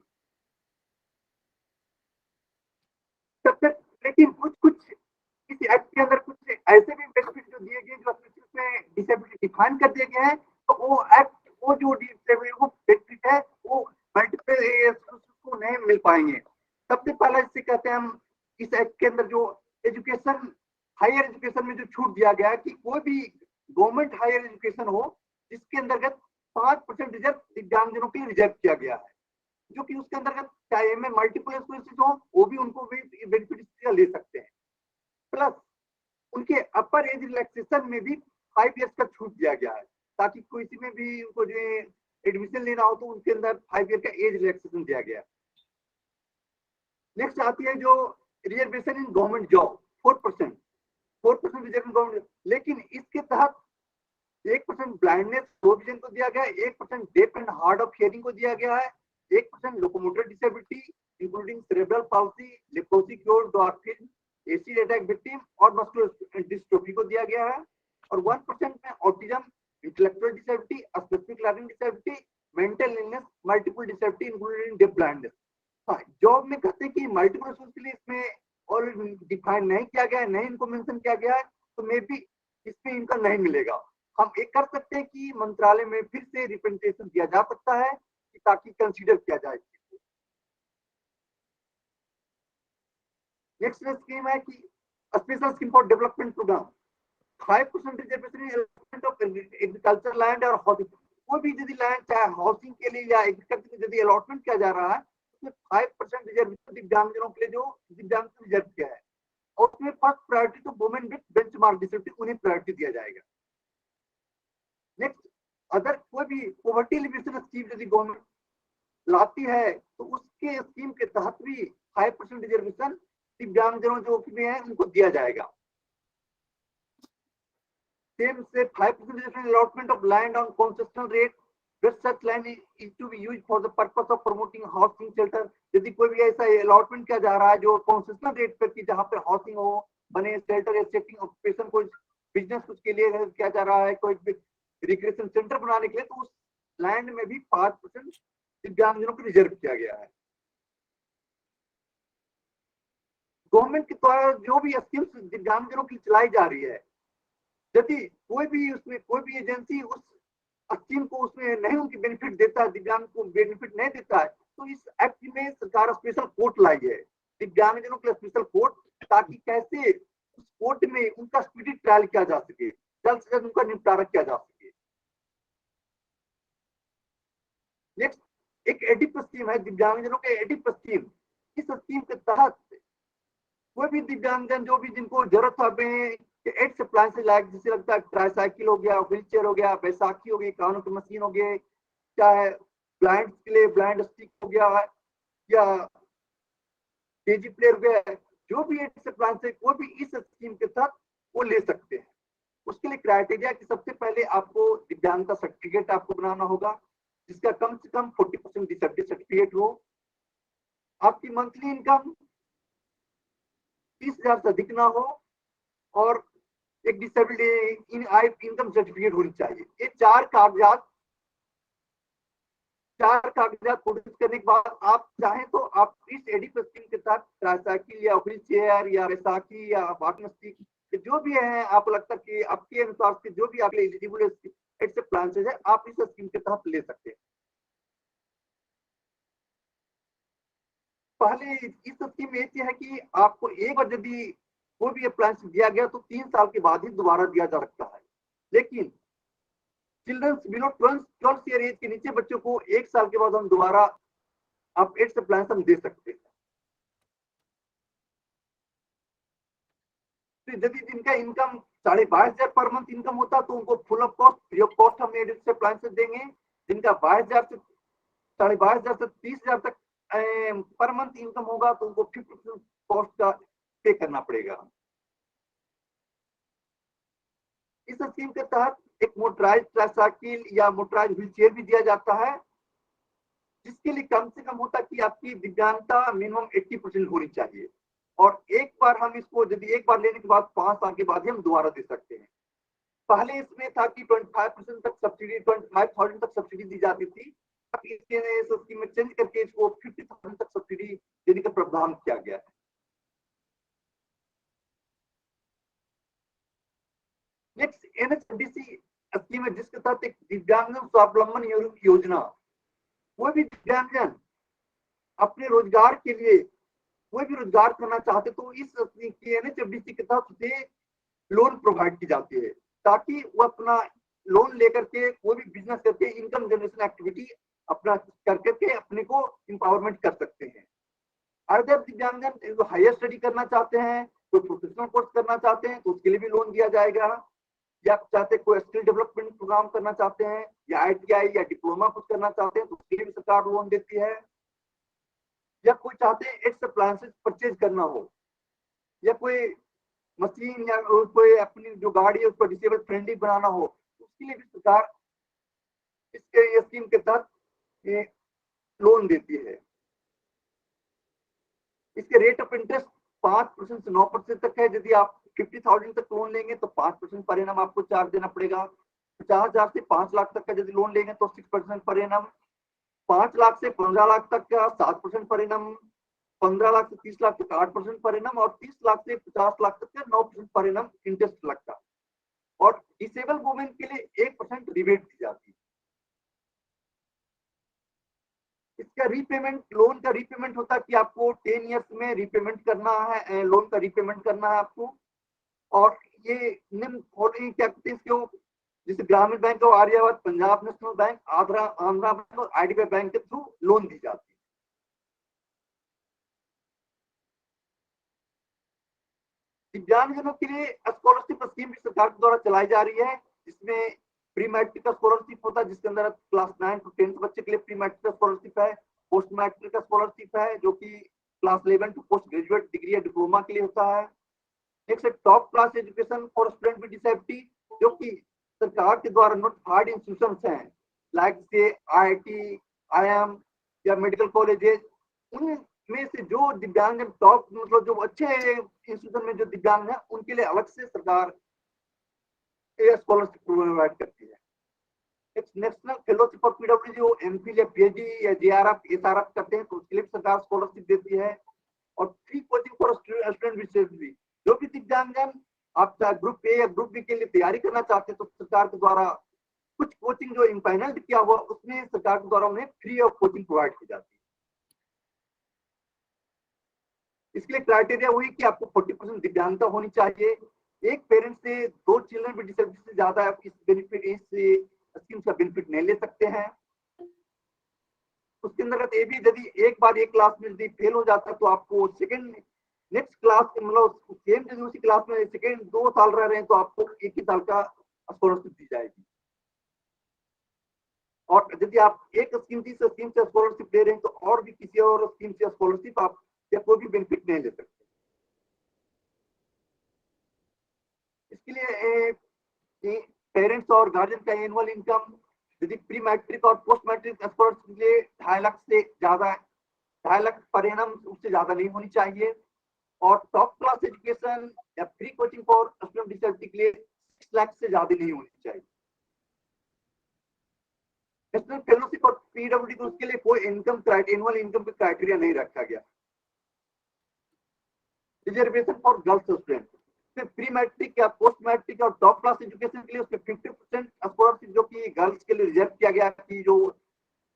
तब तक लेकिन कुछ इस एक्ट के अंदर कुछ ऐसे भी बेनिफिट जो दिए गए जो में डिसेबिलिटी डिफाइन कर दिए गए हैं, तो वो एक्ट वो जो डिसेबिलिटी को बेनिफिट है वो मल्टीपल को नहीं मिल पाएंगे. सबसे पहला इससे कहते हैं हम इस एक्ट के अंदर जो एजुकेशन, हायर एजुकेशन में जो छूट दिया गया है कि कोई भी गवर्नमेंट हायर एजुकेशन हो जिसके अंतर्गत 5% रिजर्व दिव्यांगजनों के लिए रिजर्व किया गया है, जो कि उसके अंतर्गत चाहे में मल्टीपल स्क्लेरोसिस हो वो भी उनको भी बेनिफिट ले सकते हैं. प्लस उनके अपर एज रिलैक्सेशन में भी 5 इयर्स का छूट दिया गया है, ताकि किसी में भी उनको जो एडमिशन लेना हो तो उनके अंदर 5 ईयर का एज रिलैक्सेशन दिया गया. नेक्स्ट आती है जो reservation in government job 4% reserve government, लेकिन इसके तहत 1% ब्लाइंडनेस प्रोविजन को दिया गया है, 1% deaf and hard of hearing को दिया गया है, 1% locomotor disability including cerebral palsy, leprosy cure, dwarfism, acid attack victim और मस्कुलर डिस्ट्रोफी को दिया गया है, और 1% में autism, intellectual disability, specific learning disability, mental illness, multiple disability including deaf blindness. Job में कहते हैं कि मल्टीपल स्क्लेरोसिस इसमें और डिफाइन नहीं किया गया है, नहीं इनको मेंशन किया गया है, तो मे बी इसमें इनका नहीं मिलेगा. हम एक कर सकते हैं कि मंत्रालय में फिर से रिप्रेजेंटेशन दिया जा सकता है कि ताकि कंसीडर किया जाए. नेक्स्ट स्कीम है कि special scheme for development programme, 5% reservation in allotment of agriculture land और हाउसिंग. कोई भी यदि लैंड चाहे हाउसिंग के लिए या एग्रीकल्चर के यदि अलॉटमेंट किया जा रहा है, उसमें 5% रिजर्वेशन दिव्यांगजनों के लिए जो दिव्यांग रिजर्व किया है, और उसमें फर्स्ट प्रायोरिटी तो वुमेन विद बेंचमार्क डिसेबिलिटी, उन्हें प्रायोरिटी दिया जाएगा. नेक्स्ट अदर कोई भी पॉवर्टी एलिवेशन स्कीम यदि गवर्नमेंट लाती है तो उसके स्कीम के तहत भी 5% रिजर्वेशन दिव्यांगजनों जो भी हैं उनको दिया जाएगा. सेम से 5% reservation allotment of land on concessional rate where such land is to be used for the purpose of promoting housing shelter. यदि कोई भी ऐसा अलॉटमेंट किया जा रहा है जो कंसेशनल रेट पर की जहाँ पे हाउसिंग हो बने, शेल्टर या सेटिंग ऑक्यूपेशन कोई बिजनेस कुछ के लिए किया जा रहा है, कोई रिक्रिएशन सेंटर बनाने के लिए, तो उस लैंड में भी 5% दिव्यांगजनों को रिजर्व किया गया है. गवर्नमेंट के द्वारा जो भी स्कीम्स दिव्यांगजनों की चलाई जा रही है, यदि कोई भी उसमें कोई भी एजेंसी उस स्कीम को उसमें नहीं उनकी बेनिफिट देता है, दिव्यांग को बेनिफिट नहीं देता है, तो इस एक्ट में सरकार स्पेशल कोर्ट लाई है, दिव्यांगजनों के लिए स्पेशल कोर्ट, ताकि कैसे उस कोर्ट में उनका स्पीडी ट्रायल किया जा सके, जल्द से जल्द उनका निपटारा किया जा सके. नेक्स्ट एक एडिप स्कीम है, दिव्यांगजनों के एडिप स्कीम. इस स्कीम के तहत कोई भी दिव्यांगजन जो भी जिनको जरूरत है एड सप्लाई से लायक, जिसे लगता है ट्राईसाइकिल हो गया, व्हील चेयर हो गया, बैसाखी हो गई, कानों की मशीन हो गई, चाहे ब्लाइंड के लिए ब्लाइंड स्टिक हो गया या केजी प्लेयर हो गया, जो भी एड सप्लाई से कोई भी इस स्कीम के तहत वो ले सकते हैं. उसके लिए क्राइटेरिया कि सबसे पहले आपको दिव्यांगता सर्टिफिकेट आपको बनाना होगा, जिसका कम से कम 40% डिसेबिलिटी सर्टिफिकेट हो, आपकी मंथली इनकम 30,000 से अधिक ना हो और एक डिसेबिलिटी इनकम सर्टिफिकेट होनी चाहिए। ये चार कागजात प्रोड्यूस करने के बाद आप चाहें तो आप इस एडीपी स्कीम के तहत ट्राइसाइकिल या व्हील चेयर या बैसाखी या वॉकिंग स्टिक जो भी है, आपको लगता है कि आपके अनुसार से जो भी आपके एलिजिबल ऐसे प्लान है, आप इस स्कीम के तहत ले सकते हैं। पहले इस स्कीम में ये है कि आपको एक बार यदि कोई भी प्लान दिया गया तो 3 साल के बाद ही दोबारा दिया जा सकता है, लेकिन चिल्ड्रंस बिलो 12 ईयर एज के नीचे बच्चों को 1 साल के बाद हम दोबारा आप एड्स प्लान हम दे सकते हैं। तो यदि जिनका इनकम 22,500 पर मंथ इनकम होता तो उनको full of cost free of cost हम एड्स प्लान से देंगे। जिनका 22,000 से 22,500 से 30,000 तक पर मंथ इनकम होगा तो उनको 50% कॉस्ट का पे करना पड़ेगा। इस स्कीम के तहत एक मोटराइज ट्राइसाइकिल या मोटराइज व्हील चेयर भी दिया जाता है, जिसके लिए कम से कम होता कि आपकी दिव्यांगता मिनिमम 80% होनी चाहिए और एक बार हम इसको यदि एक बार लेने के बाद 5 साल के बाद ही हम दोबारा दे सकते हैं। पहले इसमें था कि 25% तक सब्सिडी 25,000 तक सब्सिडी दी जाती थी, अब इसके स्कीम में चेंज करके इसको 50,000 तक सब्सिडी देने का प्रावधान किया गया है। नेक्स्ट एनएचडीसी स्कीम है, जिसके तहत एक दिव्यांगजन स्वावलंबन योजना, कोई भी दिव्यांगजन अपने रोजगार के लिए कोई भी रोजगार करना चाहते तो इस एनएचडीसी के तहत उसे लोन प्रोवाइड की जाती है, ताकि वो अपना लोन लेकर के कोई भी बिजनेस करके इनकम जनरेशन एक्टिविटी अपना कर करके अपने को एम्पावरमेंट कर सकते हैं। अदर दिव्यांगजन जो हायर स्टडी करना चाहते हैं, कोई प्रोफेशनल कोर्स करना चाहते हैं तो उसके लिए भी लोन दिया जाएगा, या चाहते कोई स्किल डेवलपमेंट प्रोग्राम करना चाहते हैं या आईटीआई या डिप्लोमा कुछ करना चाहते हैं तो उसके लिए भी सरकार लोन देती है, या कोई चाहते हैं एक्स अप्लायंसेस परचेज करना हो या कोई मशीन या कोई अपनी जो गाड़ी है उसको डिसेबल फ्रेंडली बनाना हो, उसके लिए भी सरकार इसके स्कीम के तहत लोन देती है। इसके रेट ऑफ इंटरेस्ट 5% से 9% तक है। यदि आप 50,000 तक लोन लेंगे तो 5% पर एनम आपको चार्ज देना पड़ेगा। 50,000 से 5 लाख तक का यदि लोन लेंगे तो 6% पर एनम, 5 लाख से 15 लाख तक का 7% पर एनम, 15 लाख से 30 लाख तक 8% पर एनम और 30 लाख से 50 लाख तक का 9% पर एनम इंटरेस्ट लगता है। और डिसेबल वुमेन के लिए 1% रिबेट दी जाती है। इसका रीपेमेंट, लोन का रीपेमेंट होता है कि आपको 10 इयर्स में रीपेमेंट करना है, लोन का रीपेमेंट करना है आपको। और ये निम्न क्या कहते हैं इसको, जैसे ग्रामीण बैंक और Aryavart, Punjab National Bank, Andhra Bank और आईडीबीआई बैंक के थ्रू लोन दी जाती है। दिव्यांगजनों के लिए स्कॉलरशिप स्कीम भी सरकार द्वारा चलाई जा रही है, जिसमें प्री मैट्रिक का स्कॉलरशिप होता है, जिसके अंदर क्लास 9 to 10 बच्चे के लिए प्री मैट्रिक का स्कॉलरशिप है, पोस्ट मैट्रिक का स्कॉलरशिप है जो कि class 11 to post graduate degree या डिप्लोमा के लिए होता है। नेक्स्ट है top class education for student with disability, जो कि सरकार के द्वारा नोटिफाइड इंस्टीट्यूशंस हैं, लाइक से आईआईटी, आईएम या मेडिकल कॉलेजेस, उनमें से जो दिव्यांग टॉप मतलब जो अच्छे इंस्टीट्यूशन में जो दिव्यांग है उनके लिए अलग से सरकार स्कॉलरशिप प्रोवाइड करती है। नेशनल फेलोशिप फॉर पीडब्ल्यूडी जो एमफिल या पीएचडी या जेआरएफ एसआरएफ करते हैं तो उसके लिए सरकार स्कॉलरशिप देती है। और free coaching for student with disability, जो भी दिव्यांगजन आप चाहे ग्रुप ए या ग्रुप बी के लिए तैयारी करना चाहते हैं तो सरकार के द्वारा कुछ कोचिंग जो इम्पैनल किया हुआ उसमें सरकार के द्वारा उन्हें फ्री ऑफ कोचिंग प्रोवाइड की जाती है। इसके लिए क्राइटेरिया हुई कि आपको 40% दिव्यांगता होनी चाहिए, एक पेरेंट से 2 चिल्ड्रन विद डिसेबिलिटी से ज्यादा आप इस बेनिफिट इस स्कीम का बेनिफिट नहीं ले सकते हैं। उसके अंतर्गत ये भी यदि एक बार एक क्लास में यदि फेल हो जाता है तो आपको सेकंड नेक्स्ट क्लास मतलब सेम यदि उसी क्लास में सेकंड 2 साल रह रहे हैं तो आपको 1 ही साल का स्कॉलरशिप दी जाएगी। और यदि आप एक स्कीम से स्कॉलरशिप ले रहे हैं तो और भी किसी और स्कीम से स्कॉलरशिप आप या कोई भी बेनिफिट नहीं ले सकते। इसके लिए पेरेंट्स और गार्जियन का एनुअल इनकम यदि प्री मैट्रिक और पोस्ट मैट्रिक स्कॉलरशिप के लिए 2.5 लाख से ज्यादा, 2.5 लाख पर एनम उससे ज्यादा नहीं होनी चाहिए। और टॉप क्लास एजुकेशन या free coaching for student disability के लिए 6 लाख से ज्यादा नहीं होनी चाहिए। नेशनल फेलोशिप और पीडब्ल्यूडी तो उसके लिए कोई इनकम एनुअल इनकम का क्राइटेरिया नहीं रखा गया। रिजर्वेशन फॉर गर्ल्स स्टूडेंट, फिर प्री मैट्रिक या पोस्ट मैट्रिक और टॉप क्लास एजुकेशन के लिए उसके 50% स्कॉलरशिप जो कि गर्ल्स के लिए रिजर्व किया गया, कि जो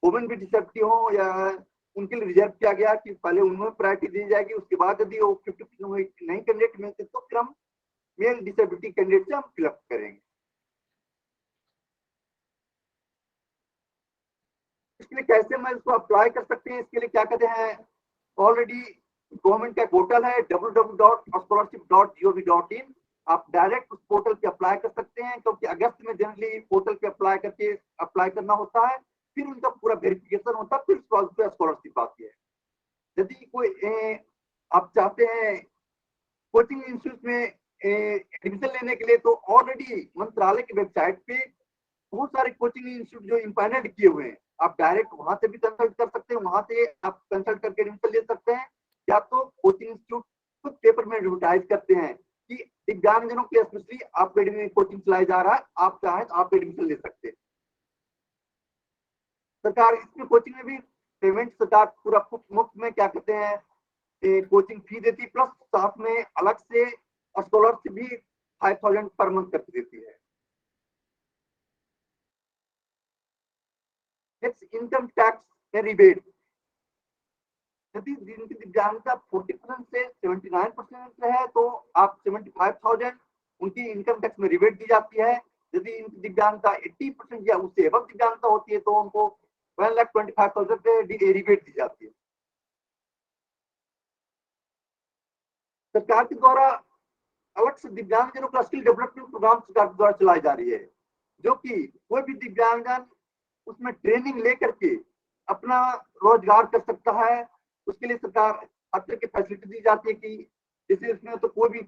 वुमेन भी डिसेबिलिटी हो या उनके लिए रिजर्व किया गया कि पहले उन्हें प्रायोरिटी दी जाएगी, उसके बाद यदि वो 50% नहीं कैंडिडेट मिलते तो फिर हम मेल डिसेबिलिटी कैंडिडेट से हम फिलअप करेंगे। इसके लिए कैसे मैं इसको अप्लाई कर सकते हैं, इसके लिए क्या कहते हैं, ऑलरेडी गवर्नमेंट का पोर्टल है www.scholarship.gov.in। आप डायरेक्ट उस पोर्टल पे अप्लाई कर सकते हैं, क्योंकि अगस्त में जनरली पोर्टल पे अप्लाई करना होता है, फिर उनका पूरा वेरिफिकेशन होता है, फिर स्कॉलरशिप आती है। यदि कोई आप चाहते हैं कोचिंग इंस्टीट्यूट में एडमिशन लेने के लिए, तो ऑलरेडी मंत्रालय की वेबसाइट पे बहुत सारे कोचिंग इंस्टीट्यूट जो इम्पैनल्ड किए हुए हैं, आप डायरेक्ट वहां से भी कंसल्ट कर सकते हैं, वहां से आप कंसल्ट करके एडमिशन ले सकते हैं। या तो कोचिंग इंस्टीट्यूट खुद पेपर में एडवर्टाइज करते हैं कि दिव्यांगजनों के लिए स्पेशली आप कोचिंग चलाया जा रहा है, आप चाहें तो आप एडमिशन ले सकते हैं। सरकार इसमें कोचिंग में भी पेमेंट सरकार पूरा मुफ्त में क्या कहते हैं कोचिंग फी देती, प्लस साथ में अलग से स्कॉलरशिप भी 5000 पर मंथ करके देती है। नेक्स्ट, इनकम टैक्स रिबेट, यदि जिनकी दिव्यांगता 40% से 79% है तो आप 75,000 उनकी इनकम टैक्स में रिबेट दी जाती है। यदि इनकी दिव्यांगता 80% या उससे एबव दिव्यांगता होती है तो उनको 1,25,000 पे रिबेट दी जाती है। सरकार के द्वारा अलग से दिव्यांगजनों का स्किल डेवलपमेंट प्रोग्राम सरकार के द्वारा चलाई जा रही है, जो कि कोई भी दिव्यांगजन उसमें ट्रेनिंग लेकर के अपना रोजगार कर सकता है। उसके लिए सरकार हर तरह की फैसिलिटी दी जाती है कि जैसे इसमें तो कोई भी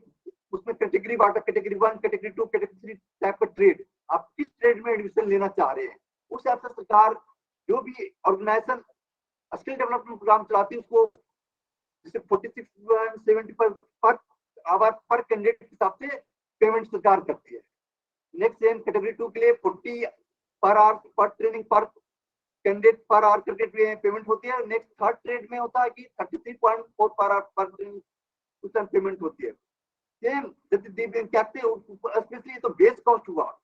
उसमें कैटेगरी बांटा, कैटेगरी 1, कैटेगरी 2, कैटेगरी 3 टाइप का ट्रेड, आप किस ट्रेड में एडमिशन लेना चाह रहे हैं उस हिसाब से सरकार जो भी ऑर्गेनाइजेशन स्किल डेवलपमेंट प्रोग्राम चलाती है उसको जैसे 46.75 पर आवर पर कैंडिडेट के हिसाब से पेमेंट सरकार करती है। नेक्स्ट सेम कैटेगरी 2 के लिए 40 पर आवर पर ट्रेनिंग पर कैंडिडेट पर आवर करके पेमेंट होती है। नेक्स्ट थर्ड ट्रेड में होता है कि 33.4 पर आवर पर ट्रेनिंग पेमेंट होती है। सेम स्पेशली तो बेस कॉस्ट हुआ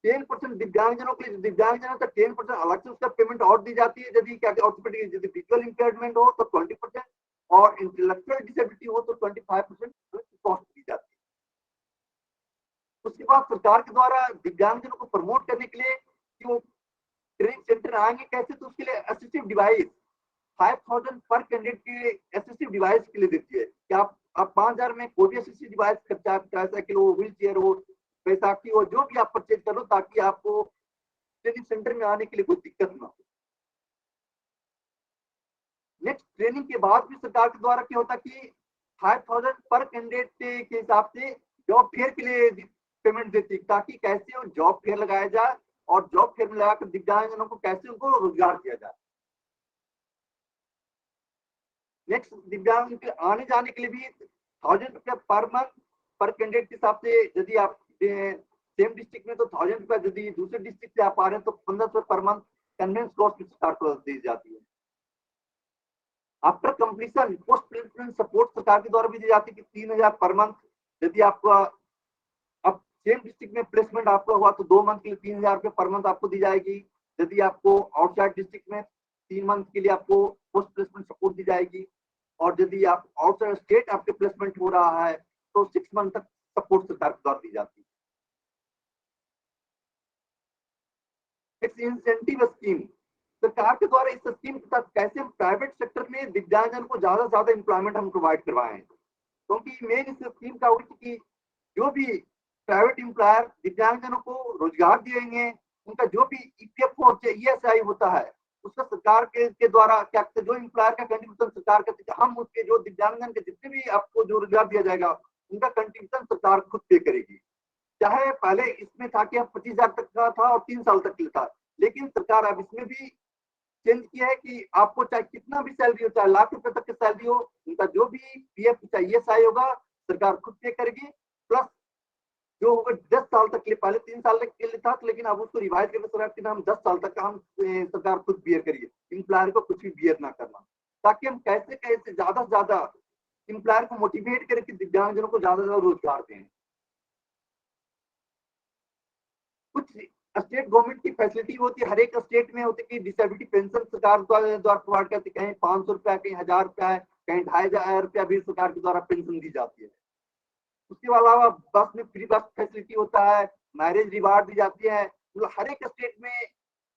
10% दिव्यांगजनों के लिए, दिव्यांगजनों का 10% अलग से उसका पेमेंट और दी जाती है। यदि क्या ऑर्थोपेडिक यदि विजुअल इंपेयरमेंट हो तो 20% और इंटेलेक्चुअल डिसेबिलिटी हो तो 25% कॉस्ट दी जाती है। उसके बाद सरकार के द्वारा दिव्यांगजनों को प्रमोट करने के लिए कि वो ट्रेनिंग सेंटर आएंगे कैसे, तो उसके लिए असिस्टिव डिवाइस 5000 पर कैंडिडेट के असिस्टिव डिवाइस के लिए देती है कि आप 5000 में कोई भी असिस्टिव डिवाइस खर्चा, साइकिल हो, व्हील चेयर हो, बैसाखी हो, जो भी आप परचेज करो ताकि आपको ट्रेनिंग सेंटर में आने के लिए कोई दिक्कत ना हो। नेक्स्ट, ट्रेनिंग के बाद भी सरकार के द्वारा क्या होता कि 5000 पर कैंडिडेट के हिसाब से जॉब फेयर के लिए पेमेंट देती है ताकि कैसे वो जॉब फेयर लगाया जाए और जॉब फेयर में लगाकर दिव्यांगजनों को कैसे उनको रोजगार दिया जाए। नेक्स्ट, दिव्यांग के आने जाने के लिए भी 1000 रुपया पर मंथ पर कैंडिडेट के हिसाब से, यदि आप सेम डिस्ट्रिक्ट में तो 1000 रुपया, यदि दूसरे डिस्ट्रिक्ट से आप आ रहे हैं तो 1500 पर मंथ कन्वेंस कॉस्ट सरकार को दी जाती है। After completion post placement support सरकार के द्वारा भी दी जाती है कि 3000 पर मंथ, यदि आपका अब सेम डिस्ट्रिक्ट में प्लेसमेंट आपका हुआ तो 2 मंथ के लिए 3000 रुपये पर मंथ आपको दी जाएगी। यदि आपको आउटसाइड डिस्ट्रिक्ट में 3 मंथ के लिए आपको पोस्ट प्लेसमेंट सपोर्ट दी जाएगी और यदि आप आउटसाइड स्टेट आपके प्लेसमेंट हो रहा है तो 6 मंथ तक सपोर्ट सरकार के द्वारा दी जाती है। इंसेंटिव स्कीम, सरकार के द्वारा इस स्कीम के तहत कैसे हम प्राइवेट सेक्टर में दिव्यांगजन को ज्यादा से ज्यादा एम्प्लॉयमेंट हम प्रोवाइड करवाएं, क्योंकि मेन इस स्कीम का उद्देश्य कि जो भी प्राइवेट एम्प्लॉयर दिव्यांगजनों को रोजगार देंगे उनका जो भी ईपीएफओ और ईएसआई होता है उसका सरकार के द्वारा क्या कहते हैं, जो एम्प्लॉयर का कंट्रीब्यूशन सरकार करती है, हम उसके जो दिव्यांगजन के जितने भी आपको जो रोजगार दिया जाएगा उनका कंट्रीब्यूशन सरकार खुद पे करेगी। चाहे पहले इसमें था कि हम 25,000 तक का था और 3 साल तक के लिए था, लेकिन सरकार अब इसमें भी चेंज किया है कि आपको चाहे कितना भी सैलरी हो, चाहे लाख रुपए तक की सैलरी हो, उनका जो भी पीएफ चाहिए ईएसआई होगा सरकार खुद पे करेगी, प्लस जो होगा 10 साल तक के लिए, पहले 3 साल के लिए था, लेकिन अब उसको रिवाइज करके सरकार के नाम 10 साल तक का हम सरकार खुद बियर करिए, एम्प्लॉयर को कुछ भी बियर ना करना, ताकि हम कैसे कैसे ज्यादा से ज्यादा एम्प्लॉयर को मोटिवेट करें कि दिव्यांगजनों को ज्यादा से ज्यादा रोजगार दें। कुछ स्टेट गवर्नमेंट की फैसिलिटी होती है, हर एक स्टेट में होती है कि डिसेबिलिटी पेंशन सरकार द्वारा प्रोवाइड करती है, कहीं 500 रुपया, कहीं 1000 रुपया है, कहीं 2500 रुपया भी सरकार के द्वारा पेंशन दी जाती है। उसके अलावा बस में फ्री बस फैसिलिटी होता है, मैरिज रिवार्ड दी जाती है, मतलब हर एक स्टेट में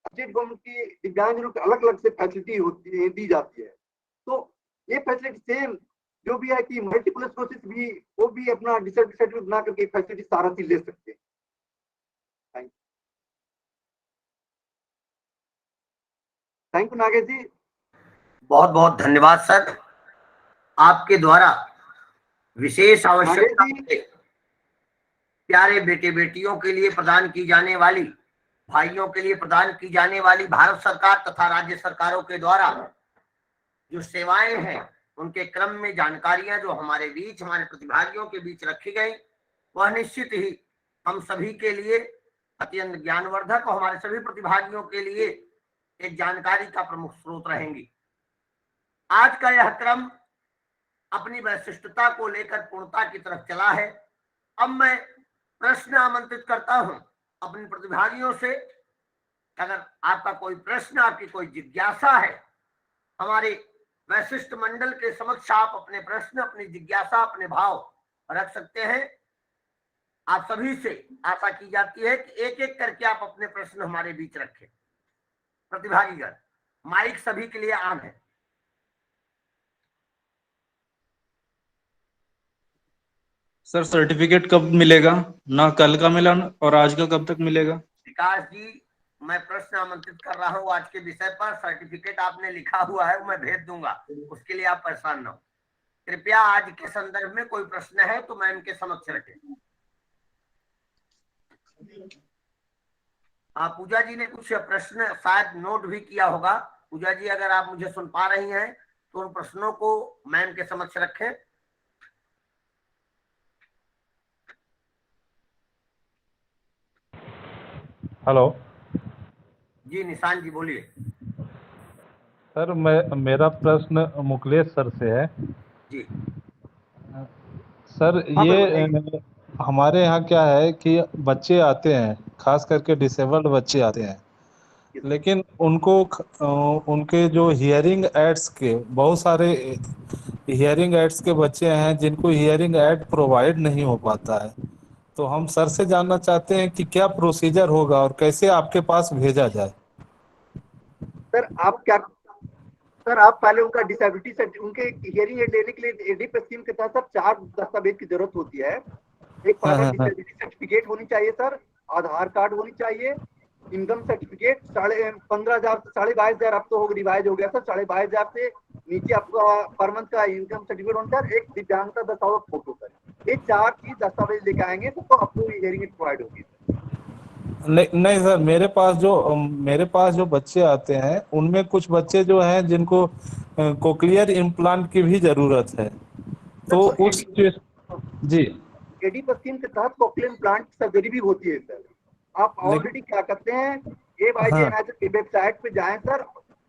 स्टेट गवर्नमेंट की दिव्यांगजनों को अलग अलग से फैसिलिटी होती है, दी जाती है। तो ये फैसिलिटी सेम जो भी है कि मल्टीपल स्क्लेरोसिस भी, वो भी अपना डिसेबिलिटी सर्टिफिकेट बना करके फैसिलिटी सारा चीज ले सकते हैं। थैंक यू नागेश जी। बहुत बहुत धन्यवाद सर। आपके द्वारा विशेष आवश्यकता से प्यारे बेटे बेटियों के लिए प्रदान की जाने वाली, भाइयों के लिए प्रदान की जाने वाली भारत सरकार तथा राज्य सरकारों के द्वारा जो सेवाएं हैं, उनके क्रम में जानकारियां जो हमारे बीच, हमारे प्रतिभागियों के बीच रखी गई, वह निश्चित ही हम सभी के लिए अत्यंत ज्ञानवर्धक और हमारे सभी प्रतिभागियों के लिए एक जानकारी का प्रमुख स्रोत रहेंगी। आज का यह क्रम अपनी वैशिष्टता को लेकर पूर्णता की तरफ चला है। अब मैं प्रश्न आमंत्रित करता हूं अपने प्रतिभागियों से। अगर आपका कोई प्रश्न, आपकी कोई जिज्ञासा है, हमारे वैशिष्ट मंडल के समक्ष आप अपने प्रश्न, अपनी जिज्ञासा, अपने भाव रख सकते हैं। आप सभी से आशा की जाती है कि एक एक करके आप अपने प्रश्न हमारे बीच रखें। प्रतिभागीगण, माइक सभी के लिए ऑन है। सर सर्टिफिकेट कब मिलेगा? ना कल का मिला और आज का कब तक मिलेगा? विकास जी, मैं प्रश्न आमंत्रित कर रहा हूँ आज के विषय पर। सर्टिफिकेट आपने लिखा हुआ है, मैं भेज दूंगा, उसके लिए आप परेशान न हो। कृपया आज के संदर्भ में कोई प्रश्न है तो मैम के समक्ष रखें। पूजा जी ने कुछ प्रश्न शायद नोट भी किया होगा। पूजा जी, अगर आप मुझे सुन पा रही हैं तो उन प्रश्नों को मैम के समक्ष रखें। हेलो जी निशान जी बोलिए। सर, मेरा प्रश्न मुकलेश सर से है। जी सर, ये हमारे यहाँ क्या है कि बच्चे आते हैं, खास करके डिसेबल्ड बच्चे आते हैं, लेकिन उनको उनके जो हियरिंग एड्स के, बहुत सारे हियरिंग एड्स के बच्चे हैं जिनको हियरिंग एड प्रोवाइड नहीं हो पाता है। तो हम सर से जानना चाहते हैं कि क्या प्रोसीजर होगा और कैसे आपके पास भेजा जाए। सर आप पहले उनका डिसेबिलिटी, उनके हियरिंग एड लेने के लिए एडीप स्कीम के तहत सर 4 दस्तावेज की जरूरत होती है। एक पहला डिसेबिलिटी सर्टिफिकेट होनी चाहिए सर, आधार कार्ड होनी चाहिए, इनकम सर्टिफिकेट 15,500 से 22,500, अब तो रिवाइज हो गया सर, 22,500 से नीचे आपका पर मंथ का इनकम सर्टिफिकेट होना सर, एक दिव्यांगता दस्तावेज फोटो सर। ये 4 चीज दस्तावेज लेके आएंगे तो आपको हियरिंग एड प्रोवाइड होगी। नहीं सर, मेरे पास जो बच्चे आते हैं उनमें कुछ बच्चे जो हैं जिनको कोक्लियर इम्प्लांट की भी जरूरत है, तो उस जी एडीप स्कीम के तहत कोक्लियर इम्प्लांट सर्जरी भी होती है सर। आप ऑलरेडी क्या करते हैं, AYJNIHS की वेबसाइट पे जाएं सर,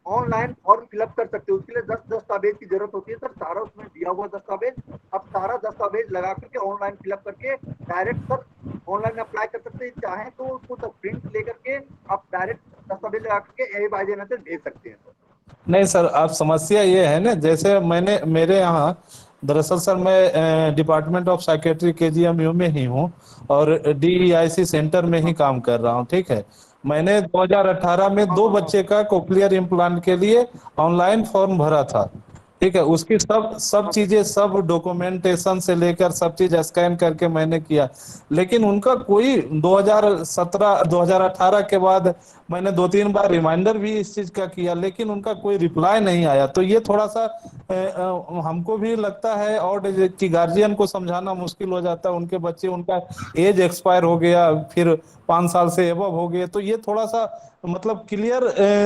ऑनलाइन फॉर्म फिलअप कर सकते हो। उसके लिए 10 दस्तावेज की जरूरत होती है सर, सारा उसमें दिया हुआ दस्तावेज, आप सारा दस्तावेज लगा करके ऑनलाइन फिलअप करके डायरेक्ट सर ऑनलाइन अप्लाई कर सकते हैं। चाहें तो उसको सर प्रिंट लेकर के आप डायरेक्ट दस्तावेज लगा करके AYJNIHS भेज सकते हैं सर। नहीं सर, आप समस्या ये है ना, जैसे मेरे यहाँ दरअसल सर मैं डिपार्टमेंट ऑफ साइकेट्री KGMU में ही हूँ और DEIC सेंटर में ही काम कर रहा हूँ, ठीक है। मैंने 2018 में 2 बच्चे का कोक्लियर इम्प्लांट के लिए ऑनलाइन फॉर्म भरा था, ठीक है, उसकी सब चीजें, सब डॉक्यूमेंटेशन से लेकर सब चीज स्कैन करके मैंने किया, लेकिन उनका कोई 2017 2018 के बाद मैंने 2-3 बार रिमाइंडर भी इस चीज का किया, लेकिन उनका कोई रिप्लाई नहीं आया। तो ये थोड़ा सा हमको भी लगता है, और कि गार्जियन को समझाना मुश्किल हो जाता है। उनके बच्चे, उनका एज एक्सपायर हो गया, फिर 5 साल से एबव हो गए, तो ये थोड़ा सा मतलब क्लियर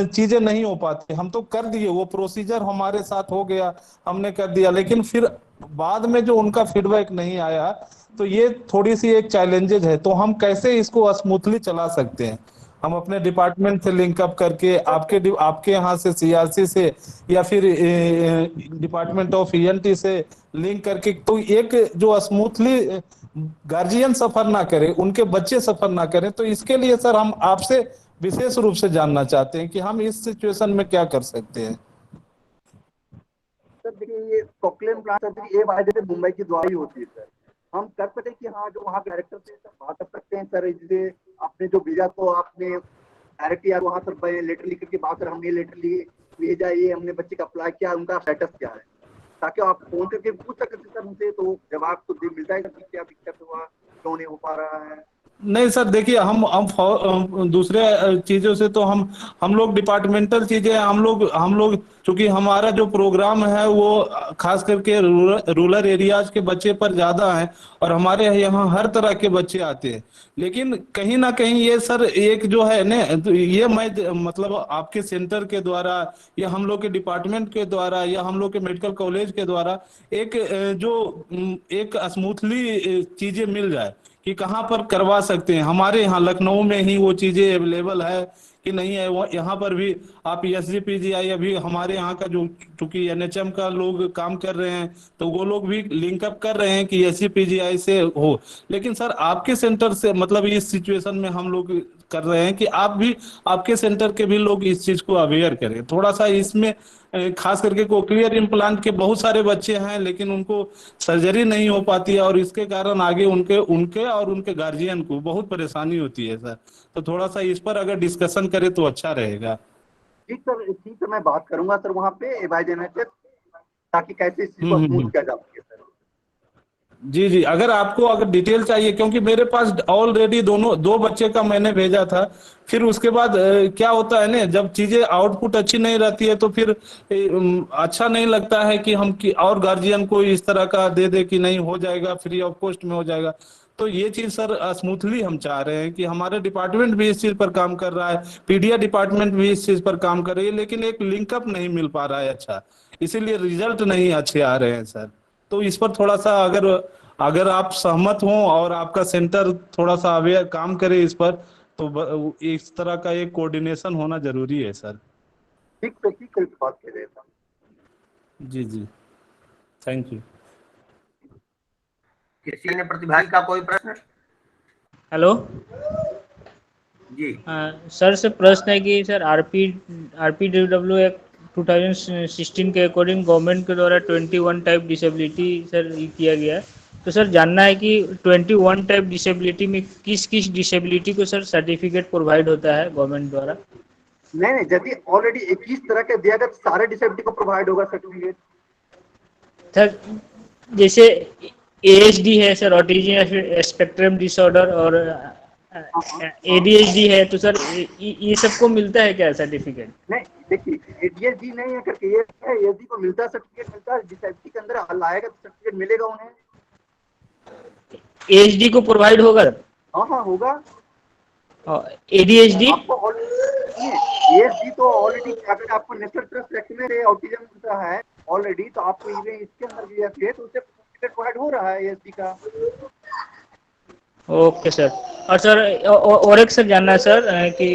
चीजें नहीं हो पाती। हम तो कर दिए, वो प्रोसीजर हमारे साथ हो गया, हमने कर दिया, लेकिन फिर बाद में जो उनका फीडबैक नहीं आया, तो ये थोड़ी सी एक चैलेंजेज है। तो हम कैसे इसको स्मूथली चला सकते हैं? हम अपने डिपार्टमेंट से लिंक अप करके, आपके यहाँ से सीआरसी से, या फिर डिपार्टमेंट ऑफ ईएनटी से लिंक करके, तो एक जो स्मूथली गार्जियन सफर ना करे, उनके बच्चे सफर ना करें। तो इसके लिए सर हम आपसे विशेष रूप से जानना चाहते हैं कि हम इस सिचुएशन में क्या कर सकते हैं। सर देखिए, ये कॉकलियन प्लांट सर्जरी ये बात जैसे मुंबई की दवाई होती है सर, हम कर सकते हैं कि हाँ जो वहाँ डायरेक्टर से सर बात कर सकते हैं सर, जैसे आपने जो भेजा तो आपने डायरेक्ट यार वहाँ सर लेटर लिख के बात, सर हमने लेटर लिए भेजा, ये हमने बच्चे का अप्लाई किया, उनका स्टेटस क्या है, ताकि आप फोन करके पूछ सकते सर उनसे, तो जवाब तो मिलता है कि क्या दिक्कत हुआ, क्यों नहीं हो पा रहा है। नहीं सर, देखिए हम दूसरे चीजों से तो हम लोग डिपार्टमेंटल चीजें, हम लोग चूंकि हमारा जो प्रोग्राम है वो खास करके रूरल एरियाज के बच्चे पर ज्यादा है, और हमारे यहाँ हर तरह के बच्चे आते हैं। लेकिन कहीं ना कहीं ये सर एक जो है ना, तो ये मैं मतलब आपके सेंटर के द्वारा, या हम लोग के डिपार्टमेंट के द्वारा, या हम लोग के मेडिकल कॉलेज के द्वारा एक एक स्मूथली चीजें मिल जाए कि कहाँ पर करवा सकते हैं। हमारे यहाँ लखनऊ में ही वो चीजें अवेलेबल है कि नहीं है, वो यहाँ पर भी आप एसजीपीजीआई, अभी हमारे यहाँ का जो चूंकि एनएचएम का लोग काम कर रहे हैं, तो वो लोग भी लिंकअप कर रहे हैं कि एसजीपीजीआई से हो। लेकिन सर आपके सेंटर से, मतलब इस सिचुएशन में हम लोग कर रहे हैं कि आप भी, आपके सेंटर के भी लोग इस चीज को अवेयर करें थोड़ा सा। इसमें खास करके कोक्लियर इम्प्लांट के बहुत सारे बच्चे हैं, लेकिन उनको सर्जरी नहीं हो पाती है, और इसके कारण आगे उनके उनके और उनके गार्जियन को बहुत परेशानी होती है सर। तो थोड़ा सा इस पर अगर डिस्कशन करें तो अच्छा रहेगा। ठीक सर, ठीक है, मैं बात करूंगा सर वहाँ पे एवाइजेनेट, ताकि कैसे इस चीज को स्मूथ किया जा सके सर। जी जी, अगर आपको अगर डिटेल चाहिए, क्योंकि मेरे पास ऑलरेडी दो बच्चे का मैंने भेजा था। फिर उसके बाद क्या होता है ना, जब चीजें आउटपुट अच्छी नहीं रहती है, तो फिर अच्छा नहीं लगता है कि हम और गार्जियन को इस तरह का दे दे कि नहीं हो जाएगा, फ्री ऑफ कॉस्ट में हो जाएगा। तो ये चीज सर स्मूथली हम चाह रहे हैं कि हमारे डिपार्टमेंट भी इस चीज पर काम कर रहा है, पीडिया डिपार्टमेंट भी इस चीज पर काम कर रही है, लेकिन एक लिंकअप नहीं मिल पा रहा है अच्छा, इसीलिए रिजल्ट नहीं अच्छे आ रहे हैं सर। तो इस पर थोड़ा सा अगर अगर आप सहमत हो और आपका सेंटर थोड़ा सा अवेयर काम करे इस पर, तो इस तरह का एक कोऑर्डिनेशन होना जरूरी है सर। ठीक तो ठीक है, बात कर रहे हैं। जी जी, थैंक यू। किसी अन्य प्रतिभागी का कोई प्रश्न? हेलो जी सर, से प्रश्न है कि सर आरपीडब्ल्यू एक्ट 2016 के अकॉर्डिंग गवर्नमेंट के द्वारा 21 टाइप डिसेबिलिटी सर किया गया है। तो सर जानना है कि 21 टाइप डिसेबिलिटी में किस किस डिसेबिलिटी को सर सर्टिफिकेट प्रोवाइड होता है गवर्नमेंट द्वारा? नहीं, यदि ऑलरेडी 21 तरह के दिया गया तो सारे डिसेबिलिटी को प्रोवाइड होगा सर्टिफिकेट सर। जैसे एएचडी है सर, ऑटिज्म स्पेक्ट्रम डिसऑर्डर, और एडीएचडी है, तो सर ये सबको मिलता है क्या सर्टिफिकेट? नहीं, देखिए एडीएचडी नहीं है करके ये है, एडीएचडी को मिलता है सर्टिफिकेट, मिलता है डिसेबिलिटी के अंदर हल आएगा तो सर्टिफिकेट मिलेगा उन्हें। एएचडी को प्रोवाइड होगा? हाँ होगा। एडीएचडी आपको एएचडी तो ऑलरेडी, अगर आपको नेशनल ट्रस्ट एक्ट में ऑटिज्म का है ऑलरेडी, तो आपको इवन इसके अंदर भी है, तो उससे सर्टिफिकेट प्रोवाइड हो रहा है एएचडी का। Okay sir. और सर और एक सर जानना है सर कि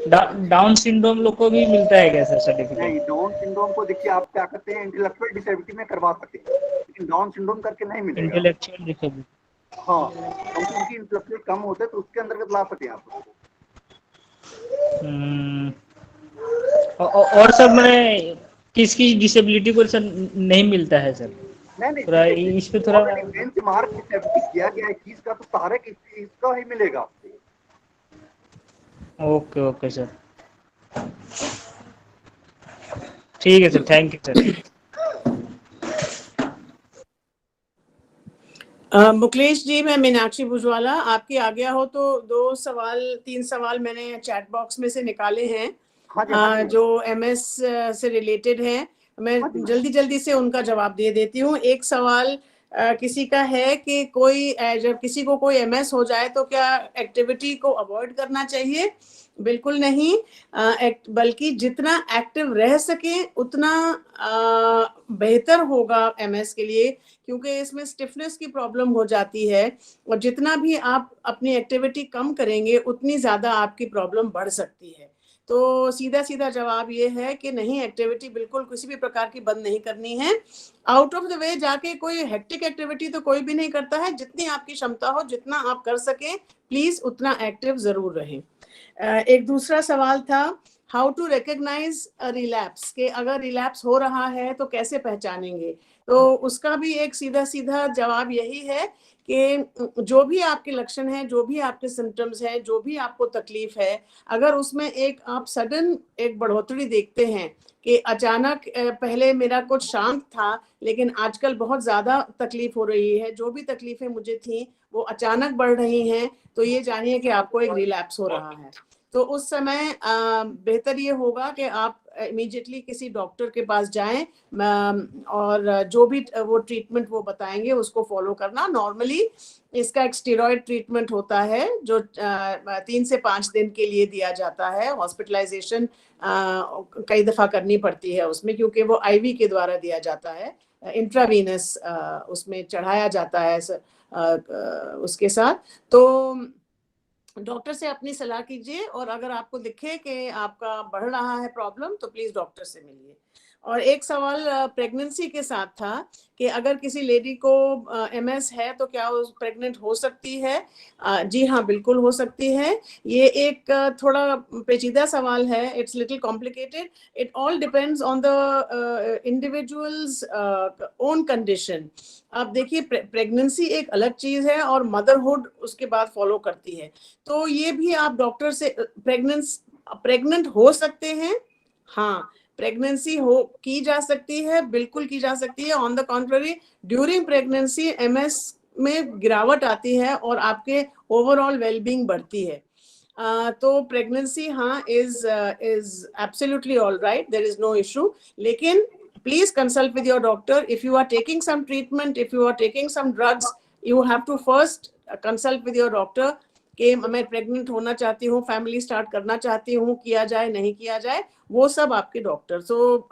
डाउन सिंड्रोम लोग को भी मिलता है क्या सर सर्टिफिकेट? नहीं, डाउन सिंड्रोम को देखिए आप क्या करते हैं, इंटेलेक्चुअल डिसेबिलिटी में करवा सकते हैं, लेकिन डाउन सिंड्रोम करके नहीं मिलेगा। इंटेलेक्चुअल डिसेबिलिटी, हाँ, क्योंकि उनकी इंटेलेक्चुअल कम होते हैं, तो उसके अंतर्गत ला सकते हैं आप उसको। और सर मैंने किस किस डिसेबिलिटी को सर नहीं मिलता है सर? नहीं, थोड़ा इस पे थोड़ा बेंच मार्क डिसेबिलिटी किया गया है 21 का, तो सारे इसका ही मिलेगा आपको। ओके सर, ठीक है sir, thank you sir. Mukesh ji, मैं मीनाक्षी भुजवाला, आपकी आज्ञा हो तो 3 सवाल मैंने चैट बॉक्स में से निकाले हैं हाँ जी, हाँ जी। जो एमएस से रिलेटेड है। मैं जल्दी से उनका जवाब दे देती हूँ। एक सवाल किसी का है कि जब किसी को कोई एमएस हो जाए तो क्या एक्टिविटी को अवॉइड करना चाहिए? बिल्कुल नहीं, बल्कि जितना एक्टिव रह सके उतना बेहतर होगा एमएस के लिए, क्योंकि इसमें स्टिफनेस की प्रॉब्लम हो जाती है और जितना भी आप अपनी एक्टिविटी कम करेंगे उतनी ज्यादा आपकी प्रॉब्लम बढ़ सकती है। तो सीधा जवाब ये है कि नहीं, एक्टिविटी बिल्कुल किसी भी प्रकार की बंद नहीं करनी है। आउट ऑफ द वे जाके कोई हेक्टिक एक्टिविटी तो कोई भी नहीं करता है। जितनी आपकी क्षमता हो, जितना आप कर सके, प्लीज उतना एक्टिव जरूर रहें। एक दूसरा सवाल था हाउ टू रिकॉग्नाइज रिलैप्स, के अगर रिलैप्स हो रहा है तो कैसे पहचानेंगे? तो उसका भी एक सीधा जवाब यही है कि जो भी आपके लक्षण हैं, जो भी आपके सिम्टम्स हैं, जो भी आपको तकलीफ है, अगर उसमें आप सडन एक बढ़ोतरी देखते हैं कि अचानक पहले मेरा कुछ शांत था लेकिन आजकल बहुत ज्यादा तकलीफ हो रही है, जो भी तकलीफें मुझे थी वो अचानक बढ़ रही हैं, तो ये जानिए कि आपको एक रिलैप्स हो रहा है। तो उस समय बेहतर ये होगा कि आप इमीडिएटली किसी डॉक्टर के पास जाएं और जो भी वो ट्रीटमेंट वो बताएंगे उसको फॉलो करना। नॉर्मली इसका एक स्टेरॉइड ट्रीटमेंट होता है जो 3 से 5 दिन के लिए दिया जाता है। हॉस्पिटलाइजेशन कई दफा करनी पड़ती है उसमें, क्योंकि वो आईवी के द्वारा दिया जाता है, इंट्रावीनस उसमें चढ़ाया जाता है उसके साथ। तो डॉक्टर से अपनी सलाह कीजिए और अगर आपको दिखे कि आपका बढ़ रहा है प्रॉब्लम तो प्लीज डॉक्टर से मिलिए। और एक सवाल प्रेगनेंसी के साथ था कि अगर किसी लेडी को एमएस है तो क्या वो प्रेग्नेंट हो सकती है? जी हाँ, बिल्कुल हो सकती है। ये एक थोड़ा पेचीदा सवाल है, it's little complicated. It all depends on the individuals own condition. अब देखिए, प्रेगनेंसी एक अलग चीज है और मदरहुड उसके बाद फॉलो करती है। तो ये भी आप डॉक्टर से प्रेग्नेंट हो सकते हैं। हाँ, प्रेगनेंसी की जा सकती है, बिल्कुल की जा सकती है। On the contrary, during pregnancy MS में गिरावट आती है और आपके ओवरऑल वेलबींग बढ़ती है। तो प्रेगनेंसी हाँ is absolutely all right, there is no issue. लेकिन please consult with your doctor. If you are taking some treatment, if you are taking some drugs, you have to first consult with your doctor कि मैं pregnant होना चाहती हूँ, family start करना चाहती हूँ, किया जाए नहीं किया जाए, वो सब आपके डॉक्टर। सो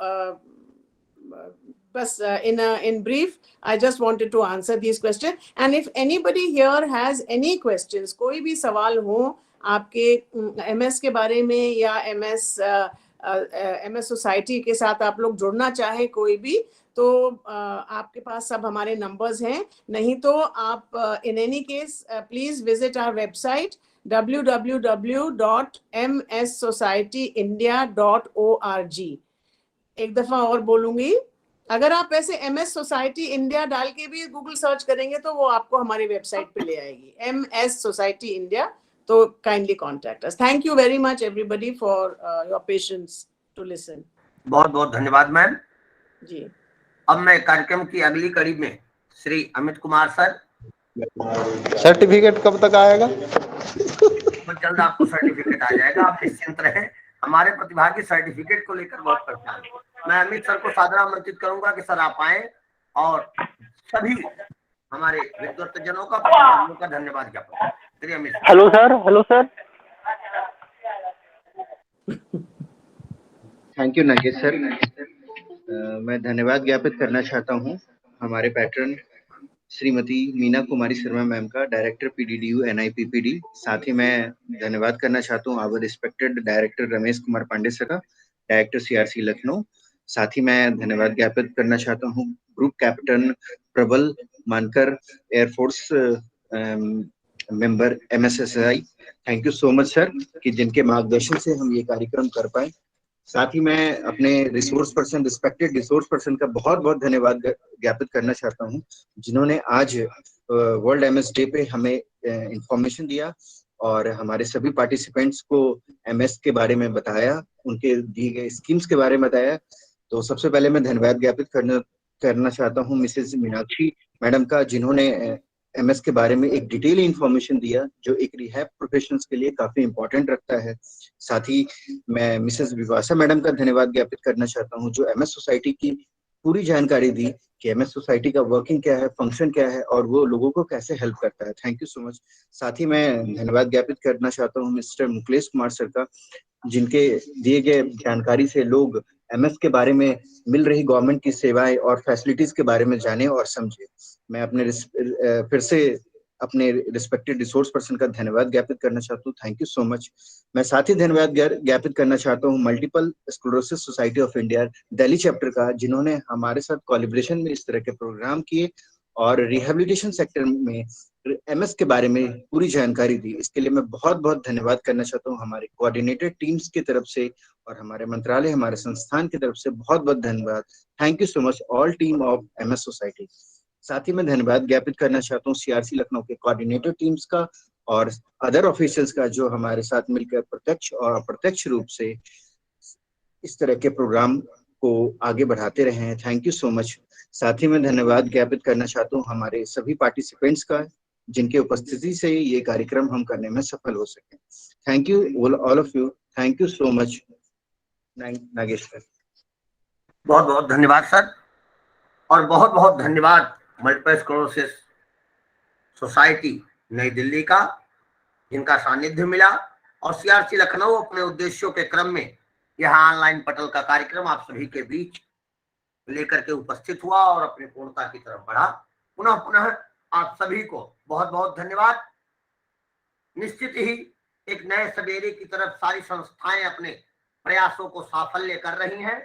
बस in brief, I just wanted to answer these questions. And if anybody here has any questions, कोई भी सवाल हो आपके एमएस के बारे में या एमएस सोसाइटी के साथ आप लोग जुड़ना चाहे कोई भी, तो आपके पास सब हमारे नंबर्स हैं। नहीं तो आप in any case please visit our website www.mssocietyindia.org। एक दफा और बोलूंगी, अगर आप ऐसे MS सोसाइटी इंडिया डाल के भी गूगल सर्च करेंगे तो वो आपको हमारी वेबसाइट पे ले आएगी, MS सोसाइटी इंडिया। तो kindly contact us. Thank you very much everybody for your patience to listen. बहुत बहुत धन्यवाद मैम जी। अब मैं कार्यक्रम की अगली कड़ी में श्री अमित कुमार सर। सर्टिफिकेट कब तक आएगा? बहुत जल्द आपको सर्टिफिकेट आ जाएगा, आप निश्चिंत रहें। हमारे प्रतिभागी सर्टिफिकेट को लेकर बहुत परेशान हैं। मैं अमित सर को सादर आमंत्रित करूंगा कि सर आप आए और सभी हमारे विद्वत्तजनों का धन्यवाद ज्ञापन करें। Shri Amit. Hello sir, hello sir. Thank you Nagesh sir. मैं धन्यवाद ज्ञापित करना चाहता हूं हमारे पैटर्न श्रीमती मीना कुमारी शर्मा मैम का, डायरेक्टर PDDU NIPPD। साथ ही मैं धन्यवाद करना चाहता हूं our respected director Ramesh Kumar Pandey sir का, डायरेक्टर CRC लखनऊ। साथ ही मैं धन्यवाद ज्ञापित करना चाहता हूं ग्रुप कैप्टन प्रबल मानकर, air force member MSSI। Thank you so much sir कि जिनके मार्गदर्शन से हम ये कार्यक्रम कर पाए। साथ ही मैं अपने रिस्पेक्टेड रिसोर्स पर्सन का बहुत बहुत धन्यवाद ज्ञापित करना चाहता हूं, जिन्होंने आज वर्ल्ड MS डे पे हमें इंफॉर्मेशन दिया और हमारे सभी पार्टिसिपेंट्स को MS के बारे में बताया, उनके दिए गए स्कीम्स के बारे में बताया। तो सबसे पहले मैं धन्यवाद ज्ञापित करना चाहता हूं मिसेज मीनाक्षी मैडम का, जिन्होंने एमएस के बारे में एक डिटेल इंफॉर्मेशन दिया जो एक रिहैब प्रोफेशनल्स के लिए काफी इंपॉर्टेंट रखता है। साथ ही मैं मिसेस विवासा मैडम का धन्यवाद ज्ञापित करना चाहता हूं जो एमएस सोसाइटी की पूरी जानकारी दी कि एमएस सोसाइटी का वर्किंग क्या है, फंक्शन क्या है और वो लोगों को कैसे हेल्प करता है। Thank you so much. साथ ही मैं धन्यवाद ज्ञापित करना चाहता हूँ मिस्टर मुकेश कुमार सर का, जिनके दिए गए जानकारी से लोग एमएस के बारे में मिल रही गवर्नमेंट की सेवाएं और फैसिलिटीज के बारे में जाने और समझे। मैं फिर से अपने रिस्पेक्टेड रिसोर्स पर्सन का धन्यवाद ज्ञापित करना चाहता हूँ। Thank you so much. मैं साथ ही धन्यवाद ज्ञापित करना चाहता हूँ multiple sclerosis society of India Delhi chapter का, जिन्होंने हमारे साथ कोलैबोरेशन में इस तरह के प्रोग्राम किए और रिहेबिलिटेशन सेक्टर में एमएस के बारे में पूरी जानकारी दी। इसके लिए मैं बहुत बहुत धन्यवाद करना चाहता हूँ हमारे कोऑर्डिनेटेड टीम्स की तरफ से और हमारे मंत्रालय, हमारे संस्थान की तरफ से बहुत बहुत धन्यवाद। Thank you so much all team of MS society. साथ ही मैं धन्यवाद ज्ञापित करना चाहता हूँ सीआरसी लखनऊ के कोऑर्डिनेटर टीम्स का और अदर ऑफिशियल्स का जो हमारे साथ मिलकर प्रत्यक्ष और अप्रत्यक्ष रूप से इस तरह के प्रोग्राम को आगे बढ़ाते रहे हैं। Thank you so much. साथ ही मैं धन्यवाद ज्ञापित करना चाहता हूँ हमारे सभी पार्टिसिपेंट्स का, जिनके उपस्थिति से ये कार्यक्रम हम करने में सफल हो सके। Thank you all of you. Thank you so much. Nagesh sir, बहुत बहुत धन्यवाद सर, और बहुत बहुत धन्यवाद मल्टीपल स्क्लेरोसिस सोसाइटी नई दिल्ली का, जिनका सानिध्य मिला और सीआरसी लखनऊ अपने उद्देश्यों के क्रम में यहाँ ऑनलाइन पटल का कार्यक्रम आप सभी के बीच लेकर के उपस्थित हुआ और अपनी पूर्णता की तरफ बढ़ा। पुनः पुनः आप सभी को बहुत बहुत धन्यवाद। निश्चित ही एक नए सवेरे की तरफ सारी संस्थाएं अपने प्रयासों को साफल्य कर रही हैं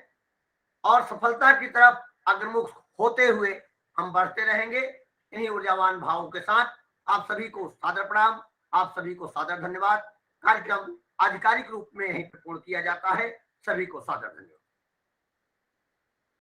और सफलता की तरफ अग्रमुख होते हुए हम बढ़ते रहेंगे। इन्हीं ऊर्जावान भावों के साथ आप सभी को सादर प्रणाम, आप सभी को सादर धन्यवाद। कार्यक्रम आधिकारिक रूप में यहीं पूर्ण किया जाता है। सभी को सादर धन्यवाद।